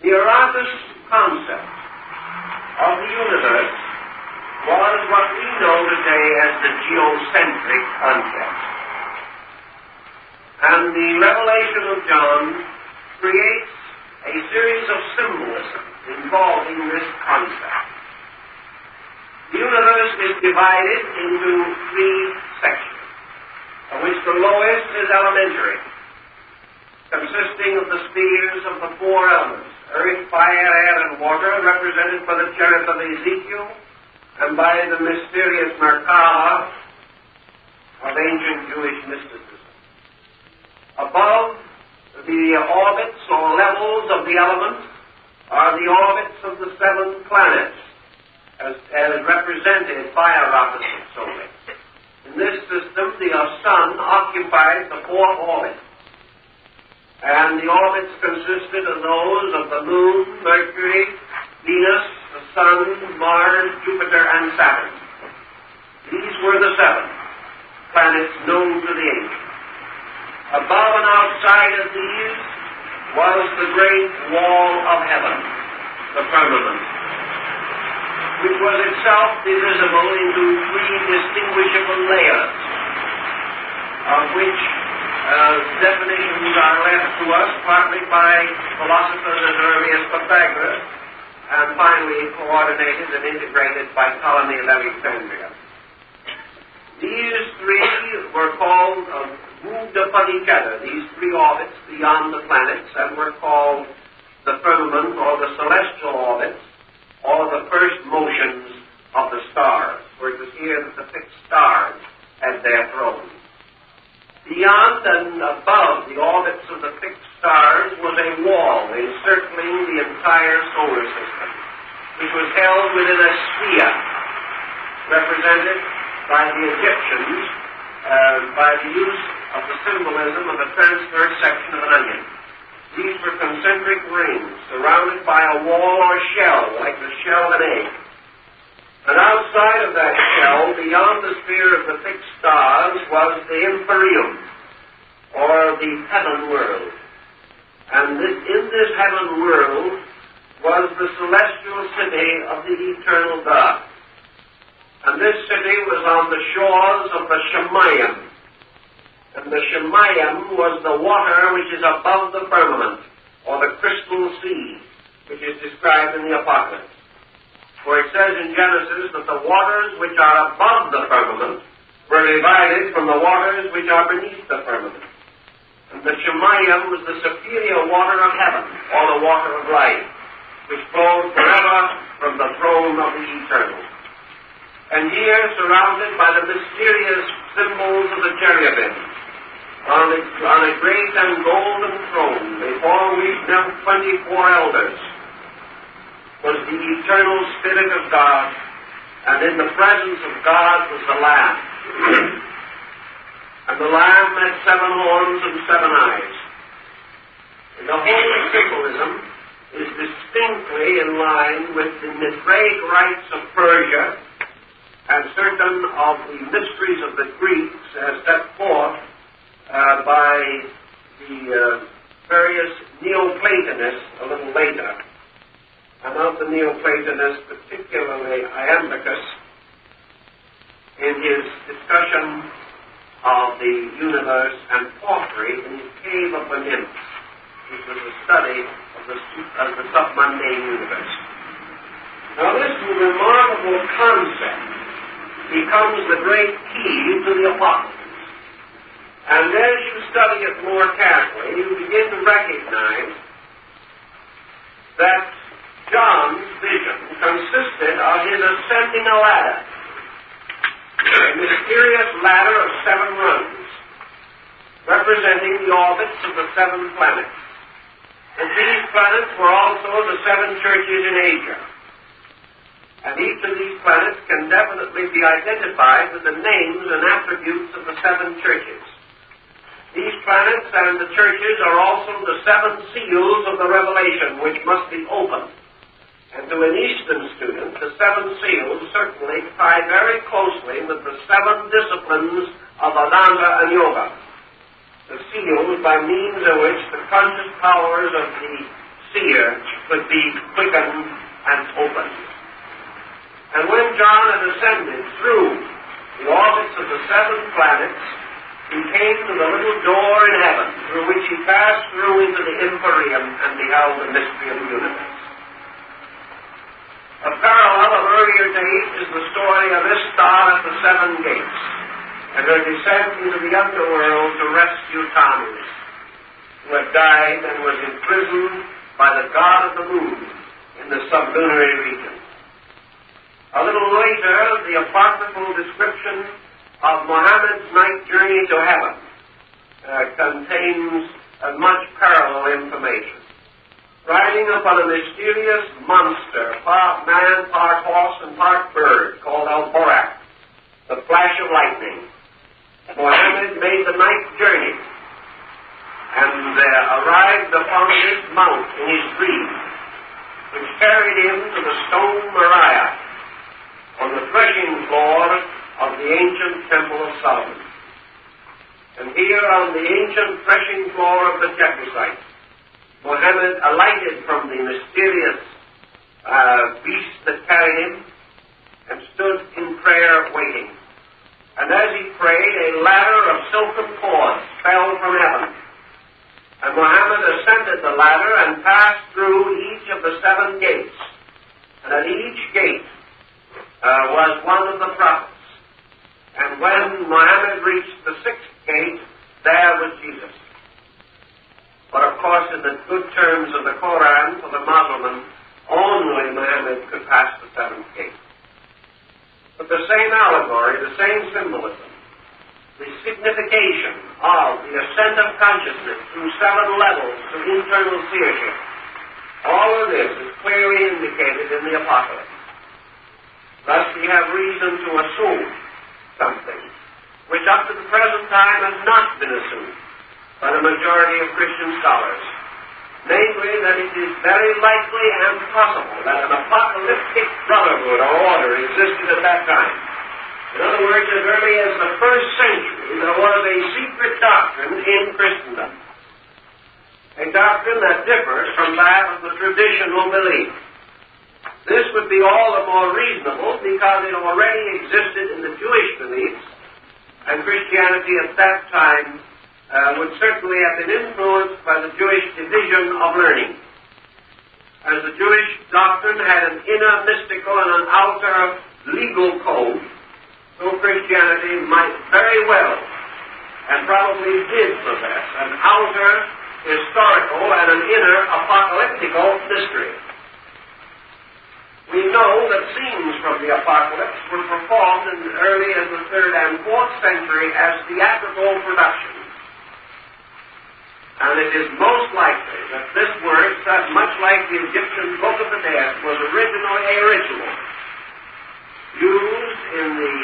A: The Aratus concept of the universe was what we know today as the geocentric concept. And the revelation of John creates a series of symbolism involving this concept. The universe is divided into three sections, of which the lowest is elementary, consisting of the spheres of the four elements: earth, fire, air, and water, represented by the cherub of Ezekiel and by the mysterious Merkaba of ancient Jewish mysticism. Above the orbits or levels of the elements are the orbits of the seven planets, as represented by Aratus of Sole. In this system, the sun occupied the fourth orbit, and the orbits consisted of those of the Moon, Mercury, Venus, the Sun, Mars, Jupiter, and Saturn. These were the seven planets known to the ancients. Above and outside of these was the great wall of heaven, the firmament, which was itself divisible into three distinguishable layers, of which definitions are left to us partly by philosophers as early as Pythagoras, and finally coordinated and integrated by Ptolemy of Alexandria. These three were called moved upon each other, these three orbits beyond the planets, and were called the firmament or the celestial orbits, or the first motions of the stars, for it was here that the fixed stars had their thrones. Beyond and above the orbits of the fixed stars was a wall encircling the entire solar system, which was held within a sphere, represented by the Egyptians by the use of the symbolism of a transverse section of an onion. These were concentric rings surrounded by a wall or shell, like the shell of an egg. And outside of that shell, beyond the sphere of the fixed stars, was the empyrean, or the heaven world. And in this heaven world was the celestial city of the eternal God. And this city was on the shores of the Shemayim. And the Shemayim was the water which is above the firmament, or the crystal sea, which is described in the Apocalypse. For it says in Genesis that the waters which are above the firmament were divided from the waters which are beneath the firmament. And the Shemayim was the superior water of heaven, or the water of life, which flows forever from the throne of the Eternal. And here, surrounded by the mysterious symbols of the cherubim, on a great and golden throne, before which knelt 24 elders, was the eternal Spirit of God, and in the presence of God was the Lamb. And the Lamb had 7 horns and 7 eyes. And the whole symbolism is distinctly in line with the Mithraic rites of Persia and certain of the mysteries of the Greeks as set forth by the various Neoplatonists a little later. And of the Neoplatonists, particularly Iamblichus, in his discussion of the universe, and Porphyry in his Cave of the Nymphs, which was a study of the submundane universe. Now this remarkable concept becomes the great key to the Epistles. And as you study it more carefully, you begin to recognize that John's vision consisted of his ascending a ladder, a mysterious ladder of 7 rungs, representing the orbits of the 7 planets. And these planets were also the 7 churches in Asia. And each of these planets can definitely be identified with the names and attributes of the 7 churches. These planets and the churches are also the 7 seals of the Revelation, which must be opened. And to an Eastern student, the 7 seals certainly tie very closely with the 7 disciplines of Vedanta and Yoga. The seals by means of which the conscious powers of the seer could be quickened and opened. And when John had ascended through the orbits of the 7 planets, he came to the little door in heaven, through which he passed through into the empyrean and beheld the mystery of the universe. A parallel of earlier days is the story of Istar at the 7 gates, and her descent into the underworld to rescue Tammuz, who had died and was imprisoned by the god of the moon in the sublunary region. A little later, the apocryphal description of Muhammad's night journey to heaven contains much parallel information. Riding upon a mysterious monster, part man, part horse, and part bird, called Al-Borak, the flash of lightning, Muhammad made the night journey and arrived upon this mount in his dream, which carried him to the stone Moriah on the threshing floor of the ancient Temple of Solomon. And here on the ancient threshing floor of the Jebusites, Muhammad alighted from the mysterious beast that carried him and stood in prayer waiting. And as he prayed, a ladder of silken cords fell from heaven. And Muhammad ascended the ladder and passed through each of the 7 gates. And at each gate was one of the prophets. And when Muhammad reached the 6th gate, there was Jesus. But of course, in the good terms of the Koran for the Muslim, only Muhammad could pass the 7th gate. But the same allegory, the same symbolism, the signification of the ascent of consciousness through 7 levels to internal seership, all of this is clearly indicated in the Apocalypse. Thus we have reason to assume something which up to the present time has not been assumed by the majority of Christian scholars, namely that it is very likely and possible that an apocalyptic brotherhood or order existed at that time. In other words, as early as the 1st century, there was a secret doctrine in Christendom, a doctrine that differs from that of the traditional belief. This would be all the more reasonable because it already existed in the Jewish beliefs, and Christianity at that time would certainly have been influenced by the Jewish division of learning. As the Jewish doctrine had an inner mystical and an outer legal code, so Christianity might very well and probably did possess, an outer historical and an inner apocalyptical mystery. We know that scenes from the Apocalypse were performed as early as the 3rd and 4th century as theatrical productions. And it is most likely that this work, much like the Egyptian Book of the Dead, was originally a ritual used in the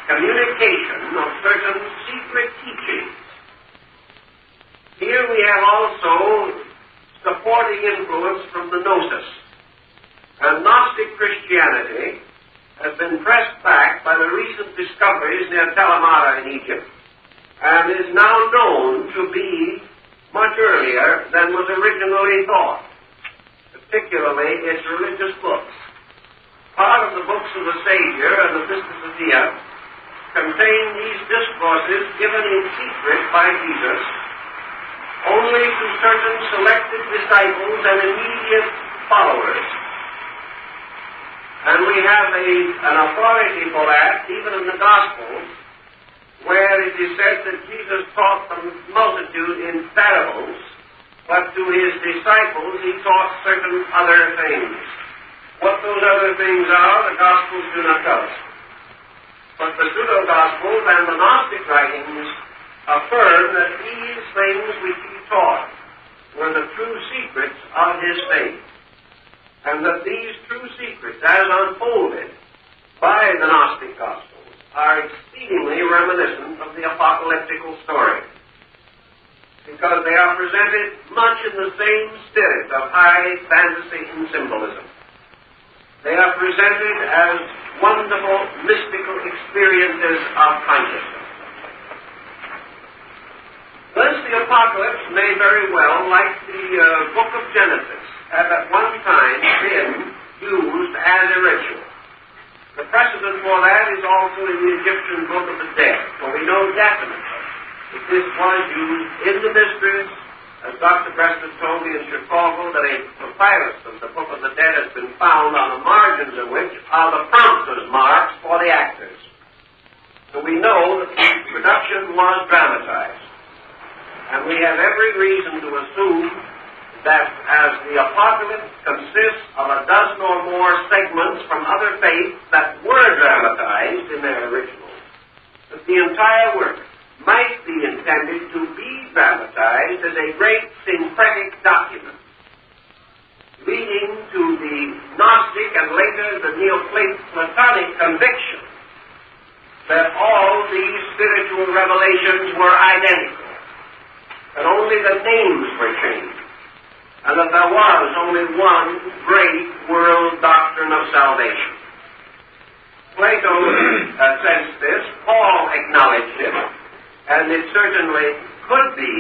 A: communication of certain secret teachings. Here we have also supporting influence from the Gnosis. And Gnostic Christianity has been pressed back by the recent discoveries near Talamata in Egypt, and is now known to be much earlier than was originally thought, particularly its religious books. Part of the books of the Savior and the Pistis contain these discourses given in secret by Jesus only to certain selected disciples and immediate followers. And we have an authority for that, even in the Gospels, where it is said that Jesus taught the multitude in parables, but to his disciples he taught certain other things. What those other things are, the Gospels do not tell us. But the pseudo-Gospels and the Gnostic writings affirm that these things which he taught were the true secrets of his faith, and that these true secrets, as unfolded by the Gnostic Gospels, are exceedingly reminiscent of the apocalyptical story, because they are presented much in the same spirit of high fantasy and symbolism. They are presented as wonderful mystical experiences of consciousness. Thus, the Apocalypse may very well, like the book of Genesis, have at one time been used as a ritual. The precedent for that is also in the Egyptian Book of the Dead, for we know definitely that this was used in the mysteries, as Dr. Preston told me in Chicago, that a papyrus of the Book of the Dead has been found on the margins of which are the prompter's marks for the actors. So we know that the production was dramatized. And we have every reason to assume that as the Apocalypse consists of a dozen or more segments from other faiths that were dramatized in their originals, that the entire work might be intended to be dramatized as a great syncretic document, leading to the Gnostic and later the Neoplatonic conviction that all these spiritual revelations were identical, that only the names were changed, and that there was only one great world doctrine of salvation. Plato sensed this, Paul acknowledged it, and it certainly could be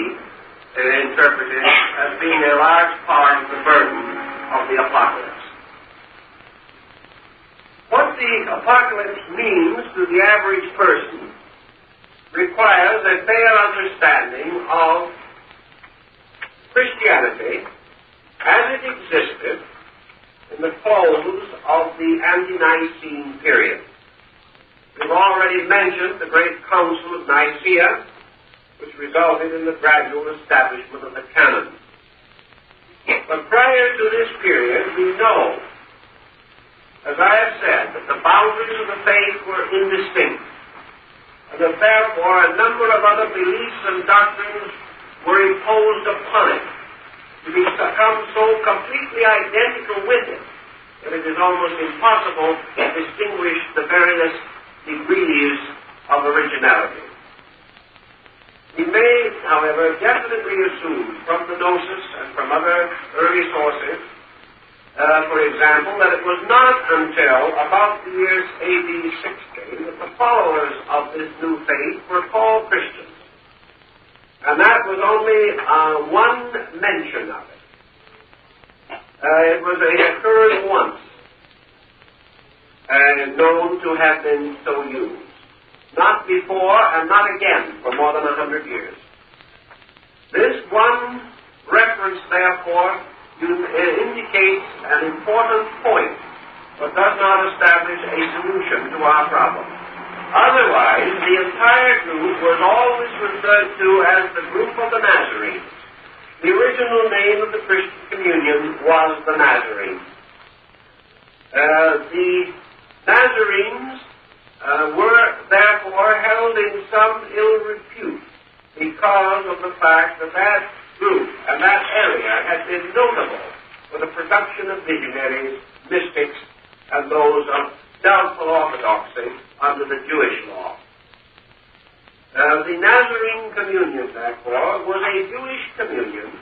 A: interpreted as being a large part of the burden of the Apocalypse. What the Apocalypse means to the average person requires a fair understanding of Christianity as it existed in the close of the ante-Nicene period. We've already mentioned the great Council of Nicaea, which resulted in the gradual establishment of the canon. But prior to this period, we know, as I have said, that the boundaries of the faith were indistinct, and that therefore a number of other beliefs and doctrines were imposed upon it, to become so completely identical with it that it is almost impossible to distinguish the various degrees of originality. We may, however, definitely assume from the Gnosis and from other early sources, for example, that it was not until about the years AD 60 that the followers of this new faith were called Christians. And that was only one mention of it. It occurred once, known to have been so used. Not before and not again for more than 100 years. This one reference, therefore, indicates an important point, but does not establish a solution to our problem. Otherwise, the entire group was always is referred to as the group of the Nazarenes. The original name of the Christian communion was the Nazarenes. The Nazarenes were therefore held in some ill repute because of the fact that that group and that area had been notable for the production of visionaries, mystics, and those of doubtful orthodoxy under the Jewish law. The Nazarene communion, therefore, was a Jewish communion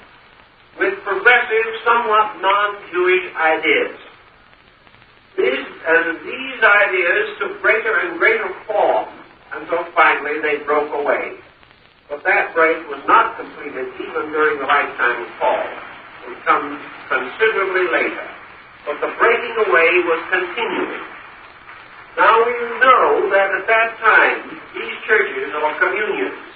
A: with progressive, somewhat non-Jewish ideas. These ideas took greater and greater form until finally they broke away. But that break was not completed even during the lifetime of Paul. It comes considerably later. But the breaking away was continuing. Now we know that at that time, these churches or communions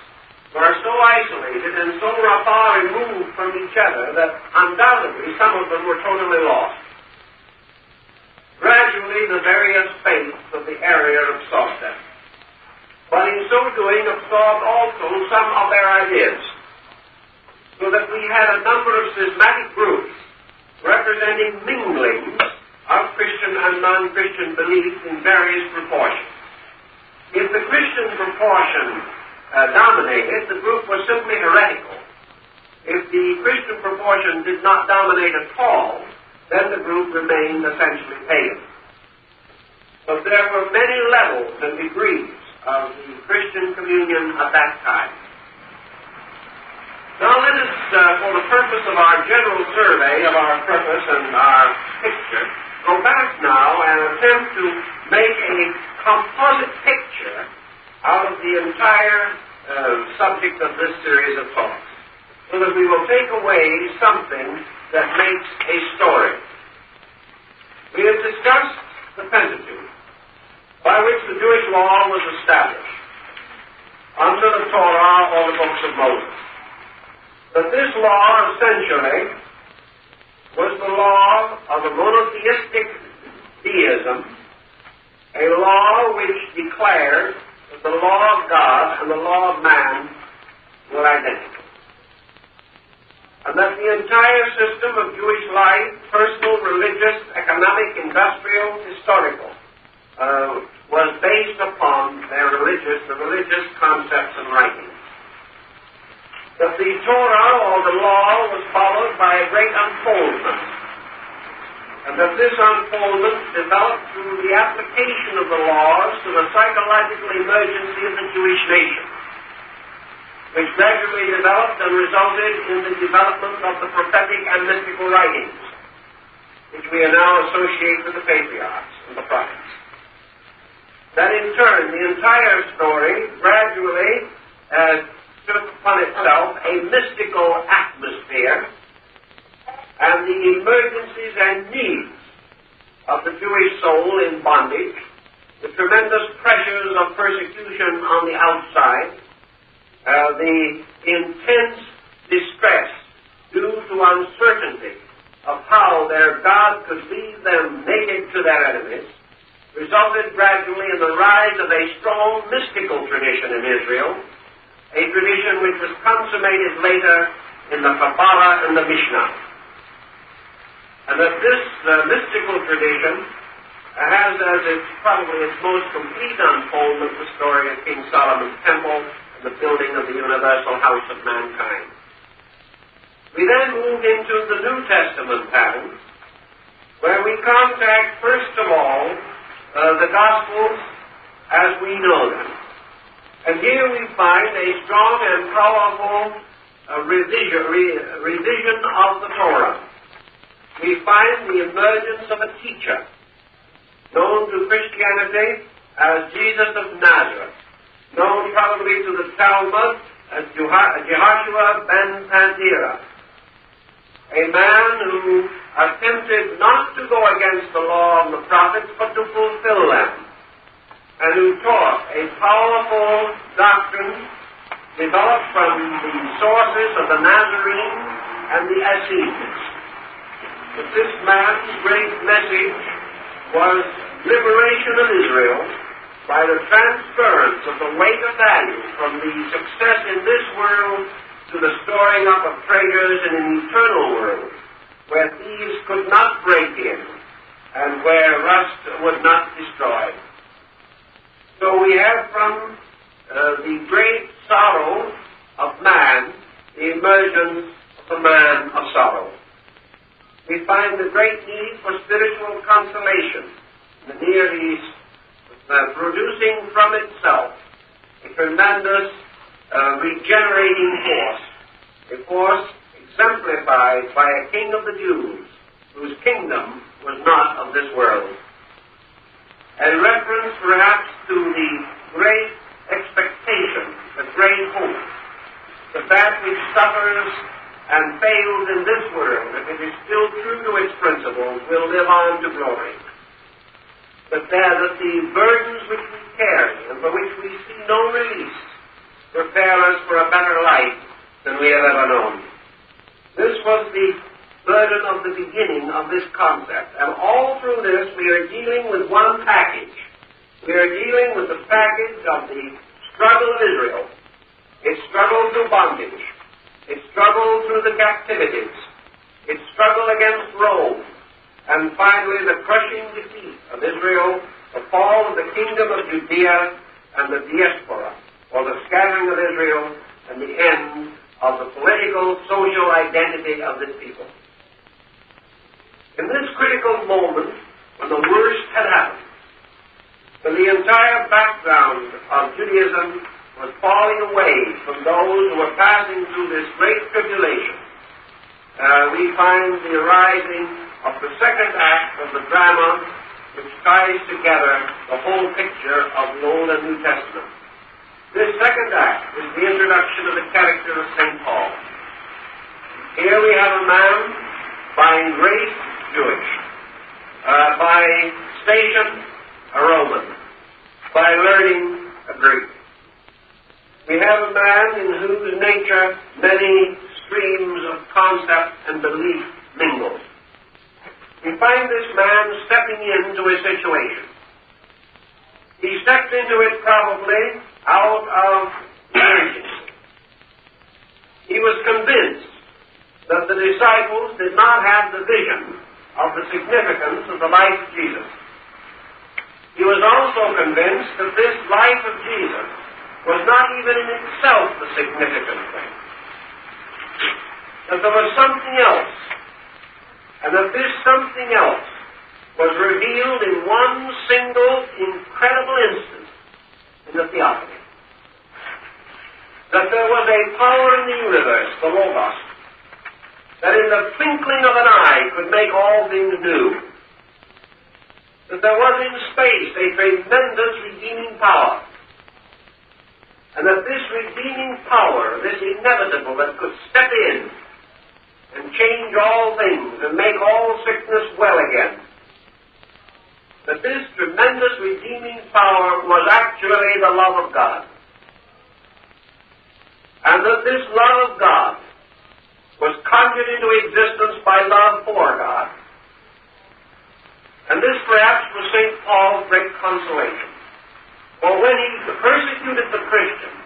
A: were so isolated and so far removed from each other that undoubtedly some of them were totally lost. Gradually, the various faiths of the area absorbed them. But in so doing, absorbed also some of their ideas, so that we had a number of schismatic groups representing minglings of Christian and non-Christian beliefs in various proportions. If the Christian proportion dominated, the group was simply heretical. If the Christian proportion did not dominate at all, then the group remained essentially pagan. But there were many levels and degrees of the Christian communion at that time. Now let us, for the purpose of our general survey of our purpose and our picture, go back now and attempt to make a composite picture out of the entire subject of this series of talks, so that we will take away something that makes a story. We have discussed the Pentateuch, by which the Jewish law was established under the Torah or the books of Moses. But this law essentially was the law of a monotheistic deism, a law which declared that the law of God and the law of man were identical, and that the entire system of Jewish life, personal, religious, economic, industrial, historical, was based upon the religious concepts and writings. That the Torah or the law was followed by a great unfoldment, and that this unfoldment developed through the application of the laws to the psychological emergency of the Jewish nation, which gradually developed and resulted in the development of the prophetic and mystical writings, which we now associate with the patriarchs and the prophets. That in turn, the entire story gradually took upon itself a mystical atmosphere, and the emergencies and needs of the Jewish soul in bondage, the tremendous pressures of persecution on the outside, the intense distress due to uncertainty of how their God could leave them naked to their enemies, resulted gradually in the rise of a strong mystical tradition in Israel, a tradition which was consummated later in the Kabbalah and the Mishnah. And that this mystical tradition has as probably its most complete unfoldment the story of King Solomon's temple and the building of the universal house of mankind. We then move into the New Testament pattern, where we contact, first of all, the Gospels as we know them. And here we find a strong and powerful revision of the Torah. We find the emergence of a teacher, known to Christianity as Jesus of Nazareth, known probably to the Talmud as Jehoshua ben Pandira, a man who attempted not to go against the law and the prophets, but to fulfill them, and who taught a powerful doctrine developed from the sources of the Nazarene and the Essenes. But this man's great message was liberation of Israel by the transference of the weight of value from the success in this world to the storing up of treasures in an eternal world, where thieves could not break in and where rust would not destroy. So we have from the great sorrow of man the emergence of the man of sorrow. We find the great need for spiritual consolation in the Near East, producing from itself a tremendous regenerating force, a force exemplified by a king of the Jews, whose kingdom was not of this world. A reference perhaps to the great expectation, the great hope, that which suffers and fails in this world, if it is still true to its principles, will live on to glory. That the burdens which we carry and for which we see no release prepare us for a better life than we have ever known. This was the burden of the beginning of this concept. And all through this we are dealing with one package. We are dealing with the package of the struggle of Israel. Its struggle through bondage. Its struggle through the captivities. Its struggle against Rome. And finally the crushing defeat of Israel, the fall of the kingdom of Judea and the diaspora, or the scattering of Israel and the end of the political, social identity of this people. In this critical moment, when the worst had happened, when the entire background of Judaism was falling away from those who were passing through this great tribulation, we find the arising of the second act of the drama which ties together the whole picture of the Old and New Testament. This second act is the introduction of the character of St. Paul. Here we have a man by grace Jewish, by station a Roman, by learning a Greek. We have a man in whose nature many streams of concept and belief mingle. We find this man stepping into a situation. He stepped into it probably out of urgency. He was convinced that the disciples did not have the vision of the significance of the life of Jesus. He was also convinced that this life of Jesus was not even in itself the significant thing. That there was something else, and that this something else was revealed in one single incredible instant in the theophany. That there was a power in the universe, the Logos, that in the twinkling of an eye could make all things new. That there was in space a tremendous redeeming power. And that this redeeming power, this inevitable that could step in and change all things and make all sickness well again, that this tremendous redeeming power was actually the love of God. And that this love of God was conjured into existence by love for God. And this perhaps was St. Paul's great consolation. For when he persecuted the Christians,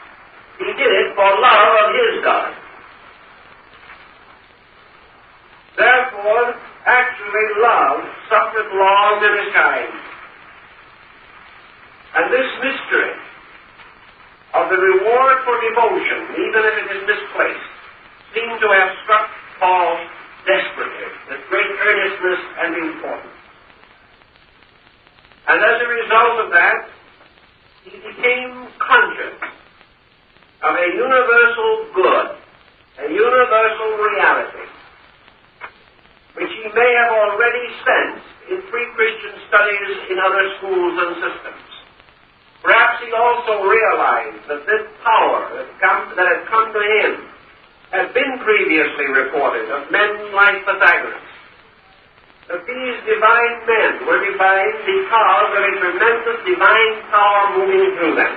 A: he did it for love of his God. Therefore, actually love suffered long and is kind. And this mystery of the reward for devotion, even if it is misplaced, seemed to have struck Paul desperately, with great earnestness and importance. And as a result of that, he became conscious of a universal good, a universal reality, which he may have already sensed in pre-Christian studies in other schools and systems. Perhaps he also realized that this power that had come to him had been previously reported of men like Pythagoras. That these divine men were divine because of a tremendous divine power moving through them.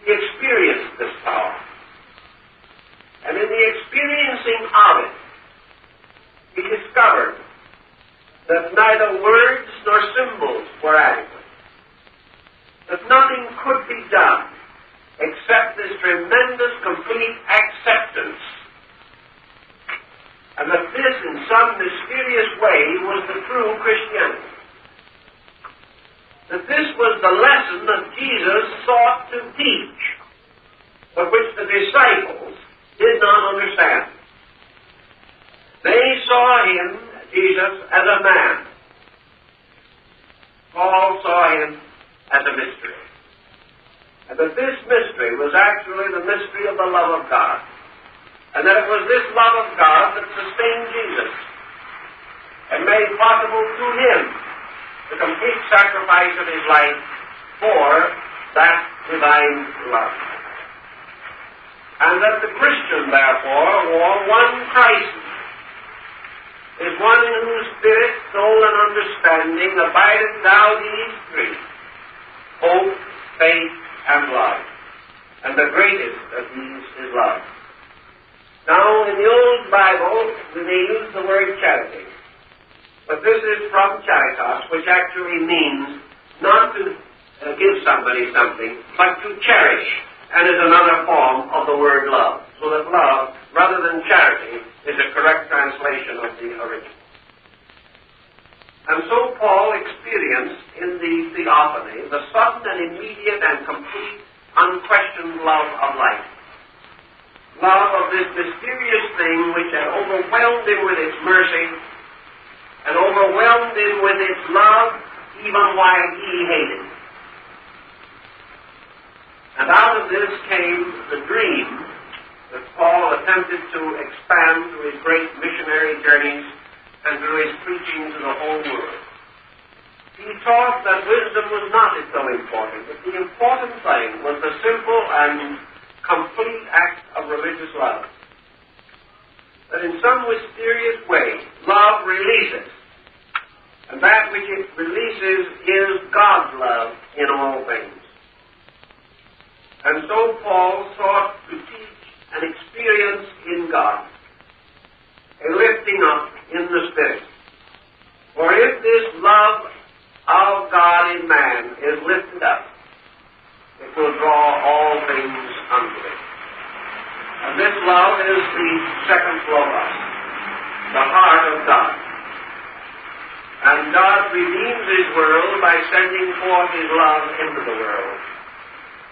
A: He experienced this power. And in the experiencing of it, he discovered that neither words nor symbols were adequate. That nothing could be done except this tremendous, complete acceptance. And that this, in some mysterious way, was the true Christianity. That this was the lesson that Jesus sought to teach, but which the disciples did not understand. They saw him, Jesus, as a man. Paul saw him as a mystery. And that this mystery was actually the mystery of the love of God. And that it was this love of God that sustained Jesus and made possible to him the complete sacrifice of his life for that divine love. And that the Christian, therefore, wore one Christ, is one in whose spirit, soul, and understanding abideth now these three: hope, faith, and love. And the greatest of these is love. Now, in the Old Bible, they use the word charity. But this is from charitas, which actually means not to give somebody something, but to cherish, and is another form of the word love. So that love, rather than charity, is a correct translation of the original. And so Paul experienced in the theophany the sudden and immediate and complete, unquestioned love of life. Love of this mysterious thing which had overwhelmed him with its mercy and overwhelmed him with its love even while he hated. And out of this came the dream that Paul attempted to expand through his great missionary journeys and through his preaching to the whole world. He taught that wisdom was not so important, but the important thing was the simple and complete act of religious love. That in some mysterious way, love releases. And that which it releases is God's love in all things. And so Paul sought to teach an experience in God, a lifting up in the Spirit. For if this love of God in man is lifted up, it will draw all things unto it. And this love is the second logos, the heart of God. And God redeems his world by sending forth his love into the world.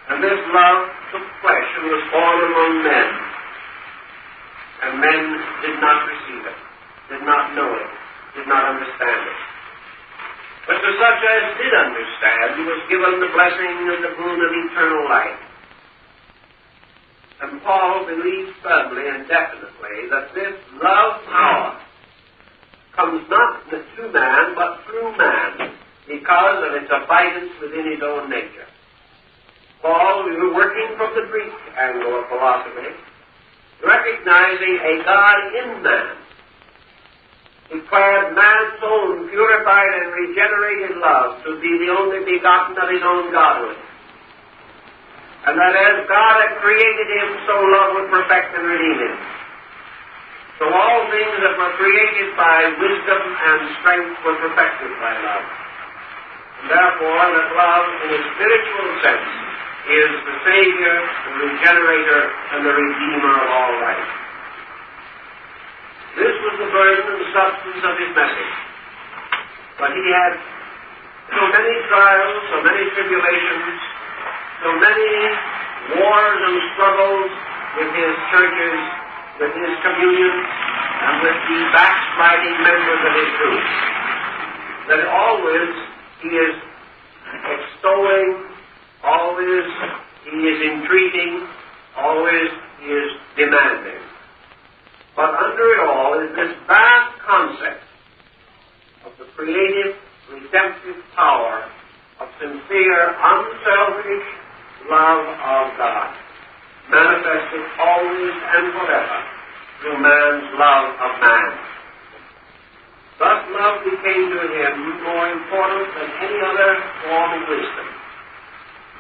A: And this love took flesh and was born among men. And men did not receive it, did not know it, did not understand it. But to such as did understand, he was given the blessing and the boon of eternal life. And Paul believed firmly and definitely that this love power comes not to man, but through man, because of its abidance within his own nature. Paul, working from the Greek angle of philosophy, recognizing a God in man, declared man's own purified and regenerated love to be the only begotten of his own Godhood. And that as God had created him, so love would perfect and redeem him. So all things that were created by wisdom and strength were perfected by love. And therefore, that love in a spiritual sense is the Savior, the Regenerator, and the Redeemer of all life. This was the burden and substance of his message. But he had so many trials, so many tribulations, so many wars and struggles with his churches, with his communion, and with the backsliding members of his group, that always he is extolling, always he is entreating, always he is demanding. But under it all is this vast concept of the creative, redemptive power of sincere, unselfish love of God, manifested always and forever through man's love of man. Thus love became to him more important than any other form of wisdom.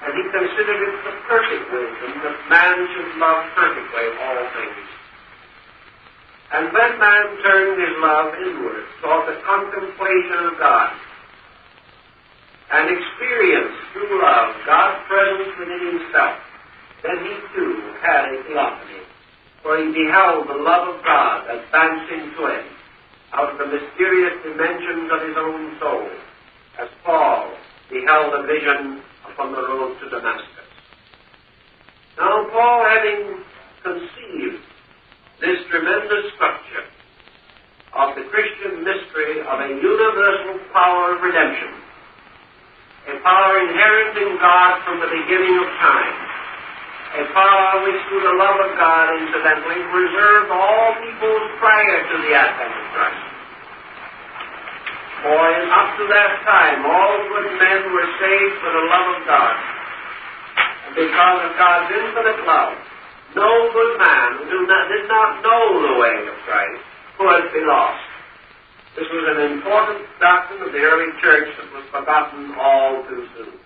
A: And he considered it the perfect wisdom that man should love perfectly all things. And when man turned his love inward toward the contemplation of God,
B: and experienced through love God's presence within himself, then he too had a theophany, for he beheld the love of God advancing to him out of the mysterious dimensions of his own soul, as Paul beheld a vision upon the road to Damascus. Now Paul, having conceived this tremendous structure of the Christian mystery of a universal power of redemption, a power inherent in God from the beginning of time, a power which through the love of God, incidentally, reserved all peoples prior to the advent of Christ. For up to that time, all good men were saved for the love of God. And because of God's infinite love, no good man who did not know the way of Christ could be lost. This was an important doctrine of the early church that was forgotten all too soon.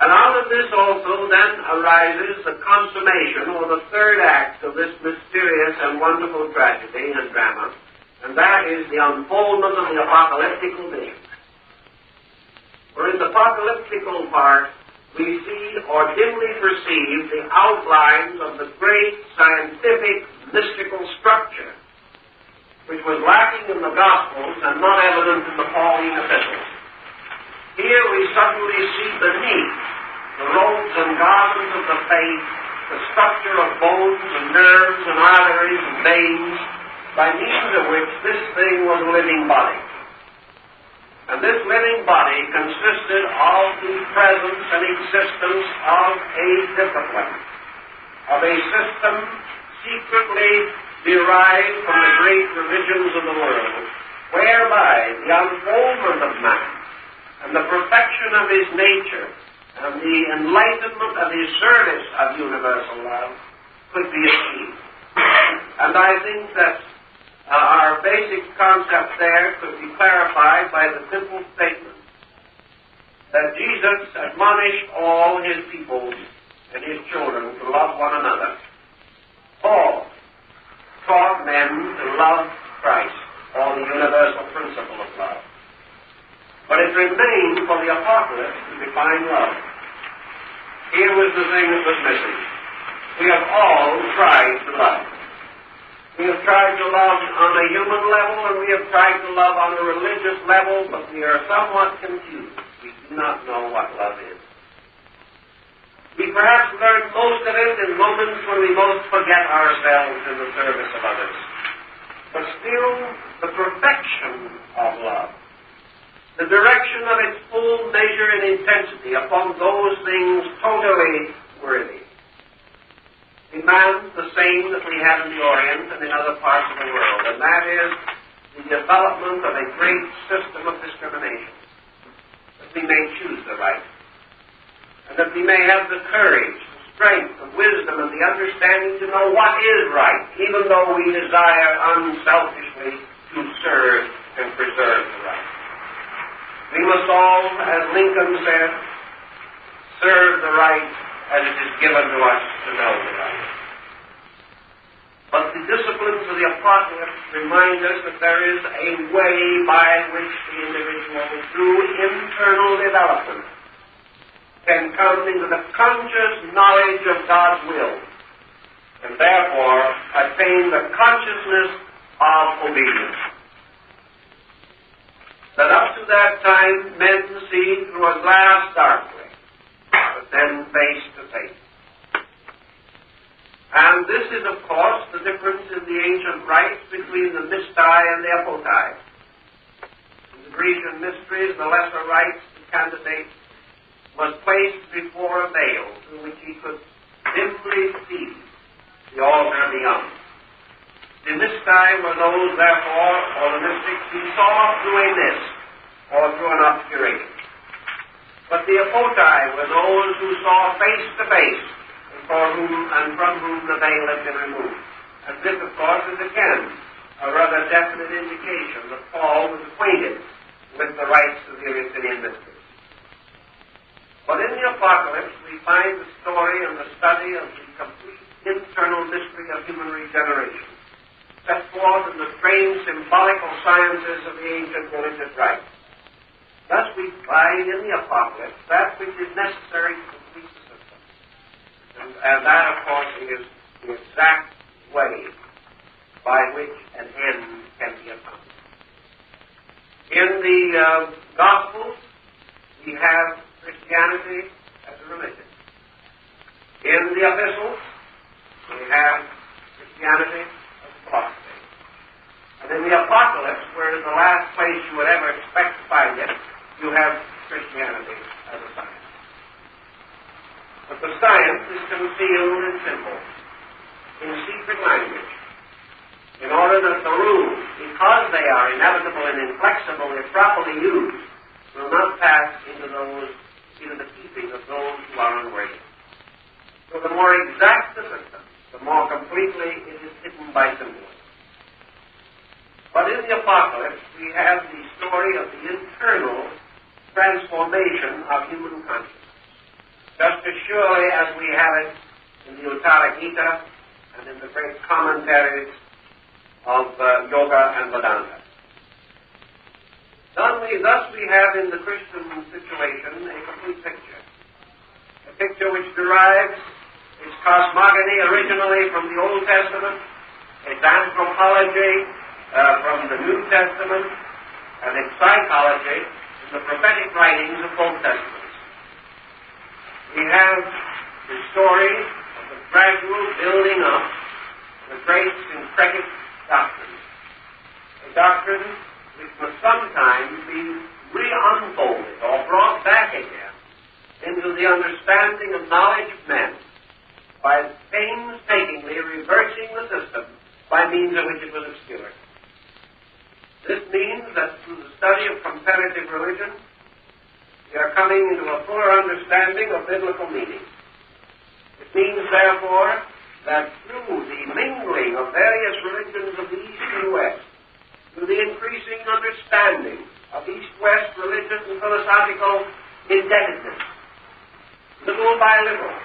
B: And out of this also then arises the consummation, or the third act of this mysterious and wonderful tragedy and drama, and that is the unfoldment of the apocalyptical vision. For in the apocalyptical part, we see or dimly perceive the outlines of the great scientific mystical structure which was lacking in the Gospels and not evident in the Pauline epistles. Here we suddenly see beneath the robes and garments of the faith the structure of bones and nerves and arteries and veins by means of which this thing was a living body. And this living body consisted of the presence and existence of a discipline, of a system secretly derived from the great religions of the world, whereby the unfoldment of man and the perfection of his nature and the enlightenment of his service of universal love could be achieved. And I think that our basic concept there could be clarified by the simple statement that Jesus admonished all his people and his children to love one another. Paul taught men to love Christ, or the universal principle of love. But it remained for the apocalypse to define love. Here was the thing that was missing. We have all tried to love. We have tried to love on a human level, and we have tried to love on a religious level, but we are somewhat confused. We do not know what love is. We perhaps learn most of it in moments when we most forget ourselves in the service of others. But still, the perfection of love, the direction of its full measure and intensity upon those things totally worthy, demands the same that we have in the Orient and in other parts of the world, and that is the development of a great system of discrimination, that we may choose the right, and that we may have the courage, the strength, the wisdom, and the understanding to know what is right, even though we desire unselfishly to serve and preserve the right. We must all, as Lincoln said, serve the right as it is given to us to know the right. But the disciplines of the apocalypse remind us that there is a way by which the individual, through internal development, can come into the conscious knowledge of God's will, and therefore attain the consciousness of obedience. That up to that time men see through a glass darkly, but then face to face. And this is, of course, the difference in the ancient rites between the mystai and the apotai. In the Grecian mysteries, the lesser rites, the candidate was placed before a veil through which he could dimly see the altar beyond. The mystai were those, therefore, or the mystics who saw through a mist or through an obscuration. But the apotai were those who saw face to face, and from whom the veil had been removed. And this, of course, is again a rather definite indication that Paul was acquainted with the rites of the Epistles mysteries. But in the Apocalypse, we find the story and the study of the complete internal mystery of human regeneration, set forth in the strange symbolical sciences of the ancient religious rites. Thus we find in the Apocalypse that which is necessary to complete the system. And that, of course, is the exact way by which an end can be accomplished. In the Gospels, we have Christianity as a religion. In the Epistles, we have Christianity as a philosophy. And in the Apocalypse, where is the last place you would ever expect to find it, you have Christianity as a science. But the science is concealed in symbols, in secret language, in order that the rules, because they are inevitable and inflexible if properly used, will not pass into the keeping of those who are unworthy. So the more exact the system, the more completely it is hidden by symbolism. But in the Apocalypse, we have the story of the internal transformation of human consciousness, just as surely as we have it in the Uttara Gita and in the great commentaries of Yoga and Vedanta. Thus we have in the Christian situation a complete picture. A picture which derives its cosmogony originally from the Old Testament, its anthropology from the New Testament, and its psychology in the prophetic writings of both Testaments. We have the story of the gradual building up of the great syncretic doctrine, a doctrine which must sometimes be re-unfolded or brought back again into the understanding and knowledge of men by painstakingly reversing the system by means of which it was obscured. This means that through the study of comparative religion, we are coming into a fuller understanding of biblical meaning. It means, therefore, that through the mingling of various religions of the East and West, through the increasing understanding of East-West religious and philosophical indebtedness, little by little,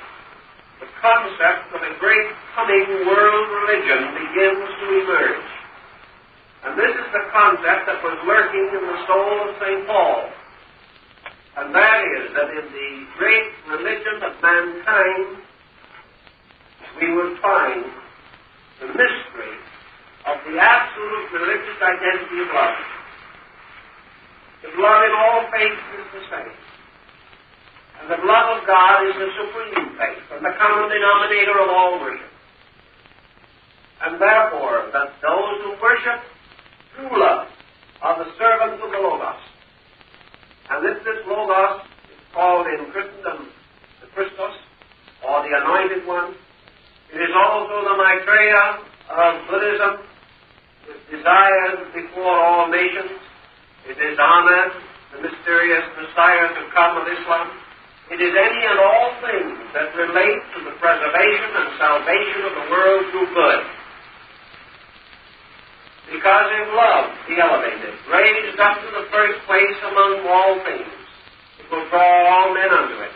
B: the concept of a great coming world religion begins to emerge. And this is the concept that was lurking in the soul of St. Paul. And that is that in the great religion of mankind, we would find the mystery of the absolute religious identity of love. That love in all faiths is the same. And that love of God is the supreme faith and the common denominator of all worship. And therefore, that those who worship true love are the servants of the Logos. And this Logos is called in Christendom the Christos, or the Anointed One. It is also the Maitreya of Buddhism, which desires before all nations. It is Ahmed, the mysterious Messiah to come of Islam. It is any and all things that relate to the preservation and salvation of the world through good. Because if love be elevated, raised up to the first place among all things, it will draw all men unto it.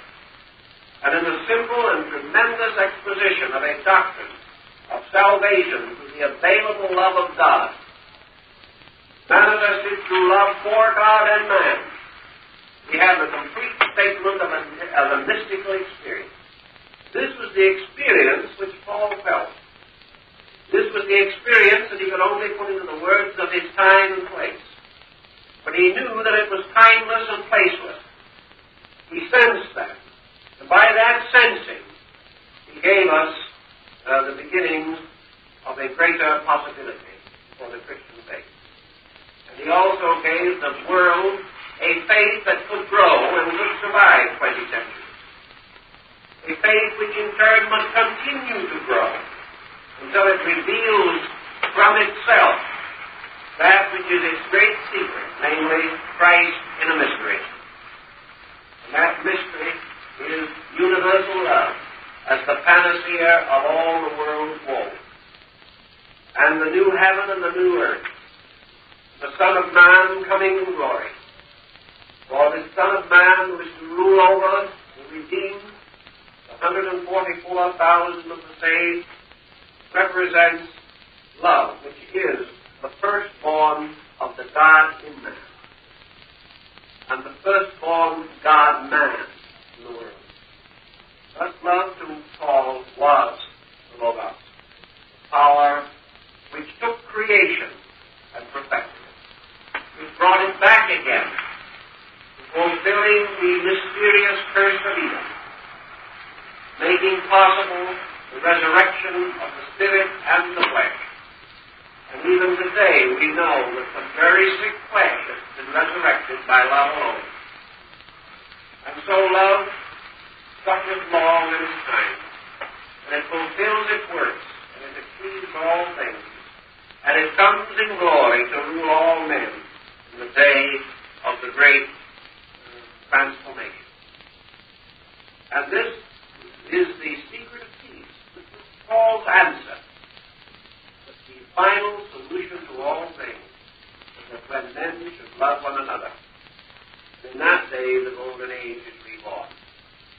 B: And in the simple and tremendous exposition of a doctrine of salvation through the available love of God, manifested through love for God and man, we have a complete statement of a mystical experience. This was the experience which Paul felt. This was the experience that he could only put into the words of his time and place. But he knew that it was timeless and placeless. He sensed that. And by that sensing, he gave us the beginnings of a greater possibility for the Christian faith. And he also gave the world a faith that could grow and could survive 20 centuries. A faith which in turn must continue to grow until it reveals from itself that which is its great secret, namely Christ in a mystery. And that mystery is universal love as the panacea of all the world's woes. And the new heaven and the new earth, the Son of Man coming in glory. For this Son of Man who is to rule over and redeem the 144,000 of the saved represents love, which is the firstborn of the God in man. and the firstborn God-man in the world. Thus love to Paul was the Logos, power which took creation and perfected it, which brought it back again, fulfilling the mysterious curse of Eden, making possible the resurrection of the spirit and the flesh. And even today we know that the very sick flesh has been resurrected by love alone. And so love suffereth long and is kind, and it fulfills its works, and it achieves all things, and it comes in glory to rule all men in the day of the great transformation. And this is the secret of peace. This is Paul's answer. That the final solution to all things is that when men should love one another, in that day the golden age is reborn.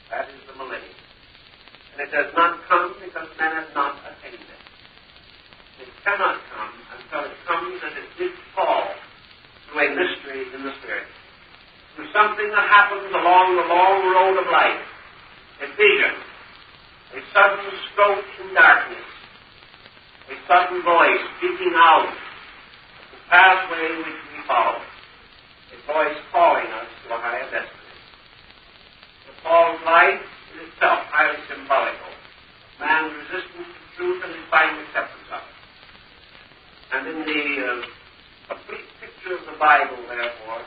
B: That is the millennium. And it does not come because men have not attained it. It cannot come until it comes as it did Paul through a mystery in the Spirit. Through something that happens along the long road of life. A vision. A sudden stroke in darkness. A sudden voice speaking out of the pathway which we follow. A voice calling us to a higher destiny. Paul's life is itself highly symbolical. Man's resistance to truth and his final acceptance of it. And in the complete picture of the Bible, therefore,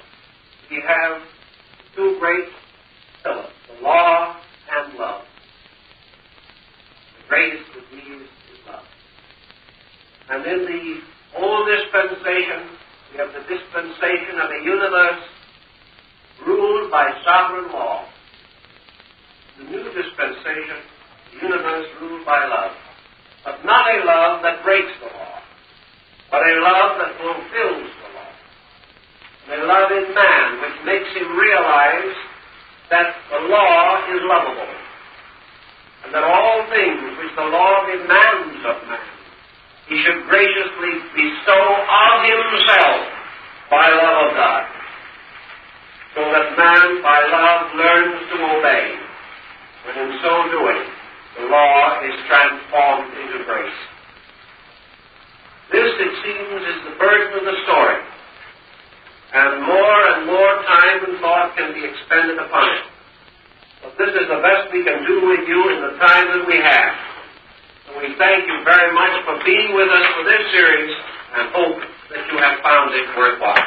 B: we have two great pillars, the law and love. The greatest of these is love. And in the old dispensation, we have the dispensation of a universe ruled by sovereign law. The new dispensation, the universe ruled by love. But not a love that breaks the law, but a love that fulfills the law. And a love in man which makes him realize that the law is lovable, and that all things which the law demands of man, he should graciously bestow of himself by love of God, so that man by love learns to obey, and in so doing, the law is transformed into grace. This, it seems, is the burden of the story, and more time and thought can be expended upon it. But this is the best we can do with you in the time that we have. So we thank you very much for being with us for this series, and hope that you have found it worthwhile.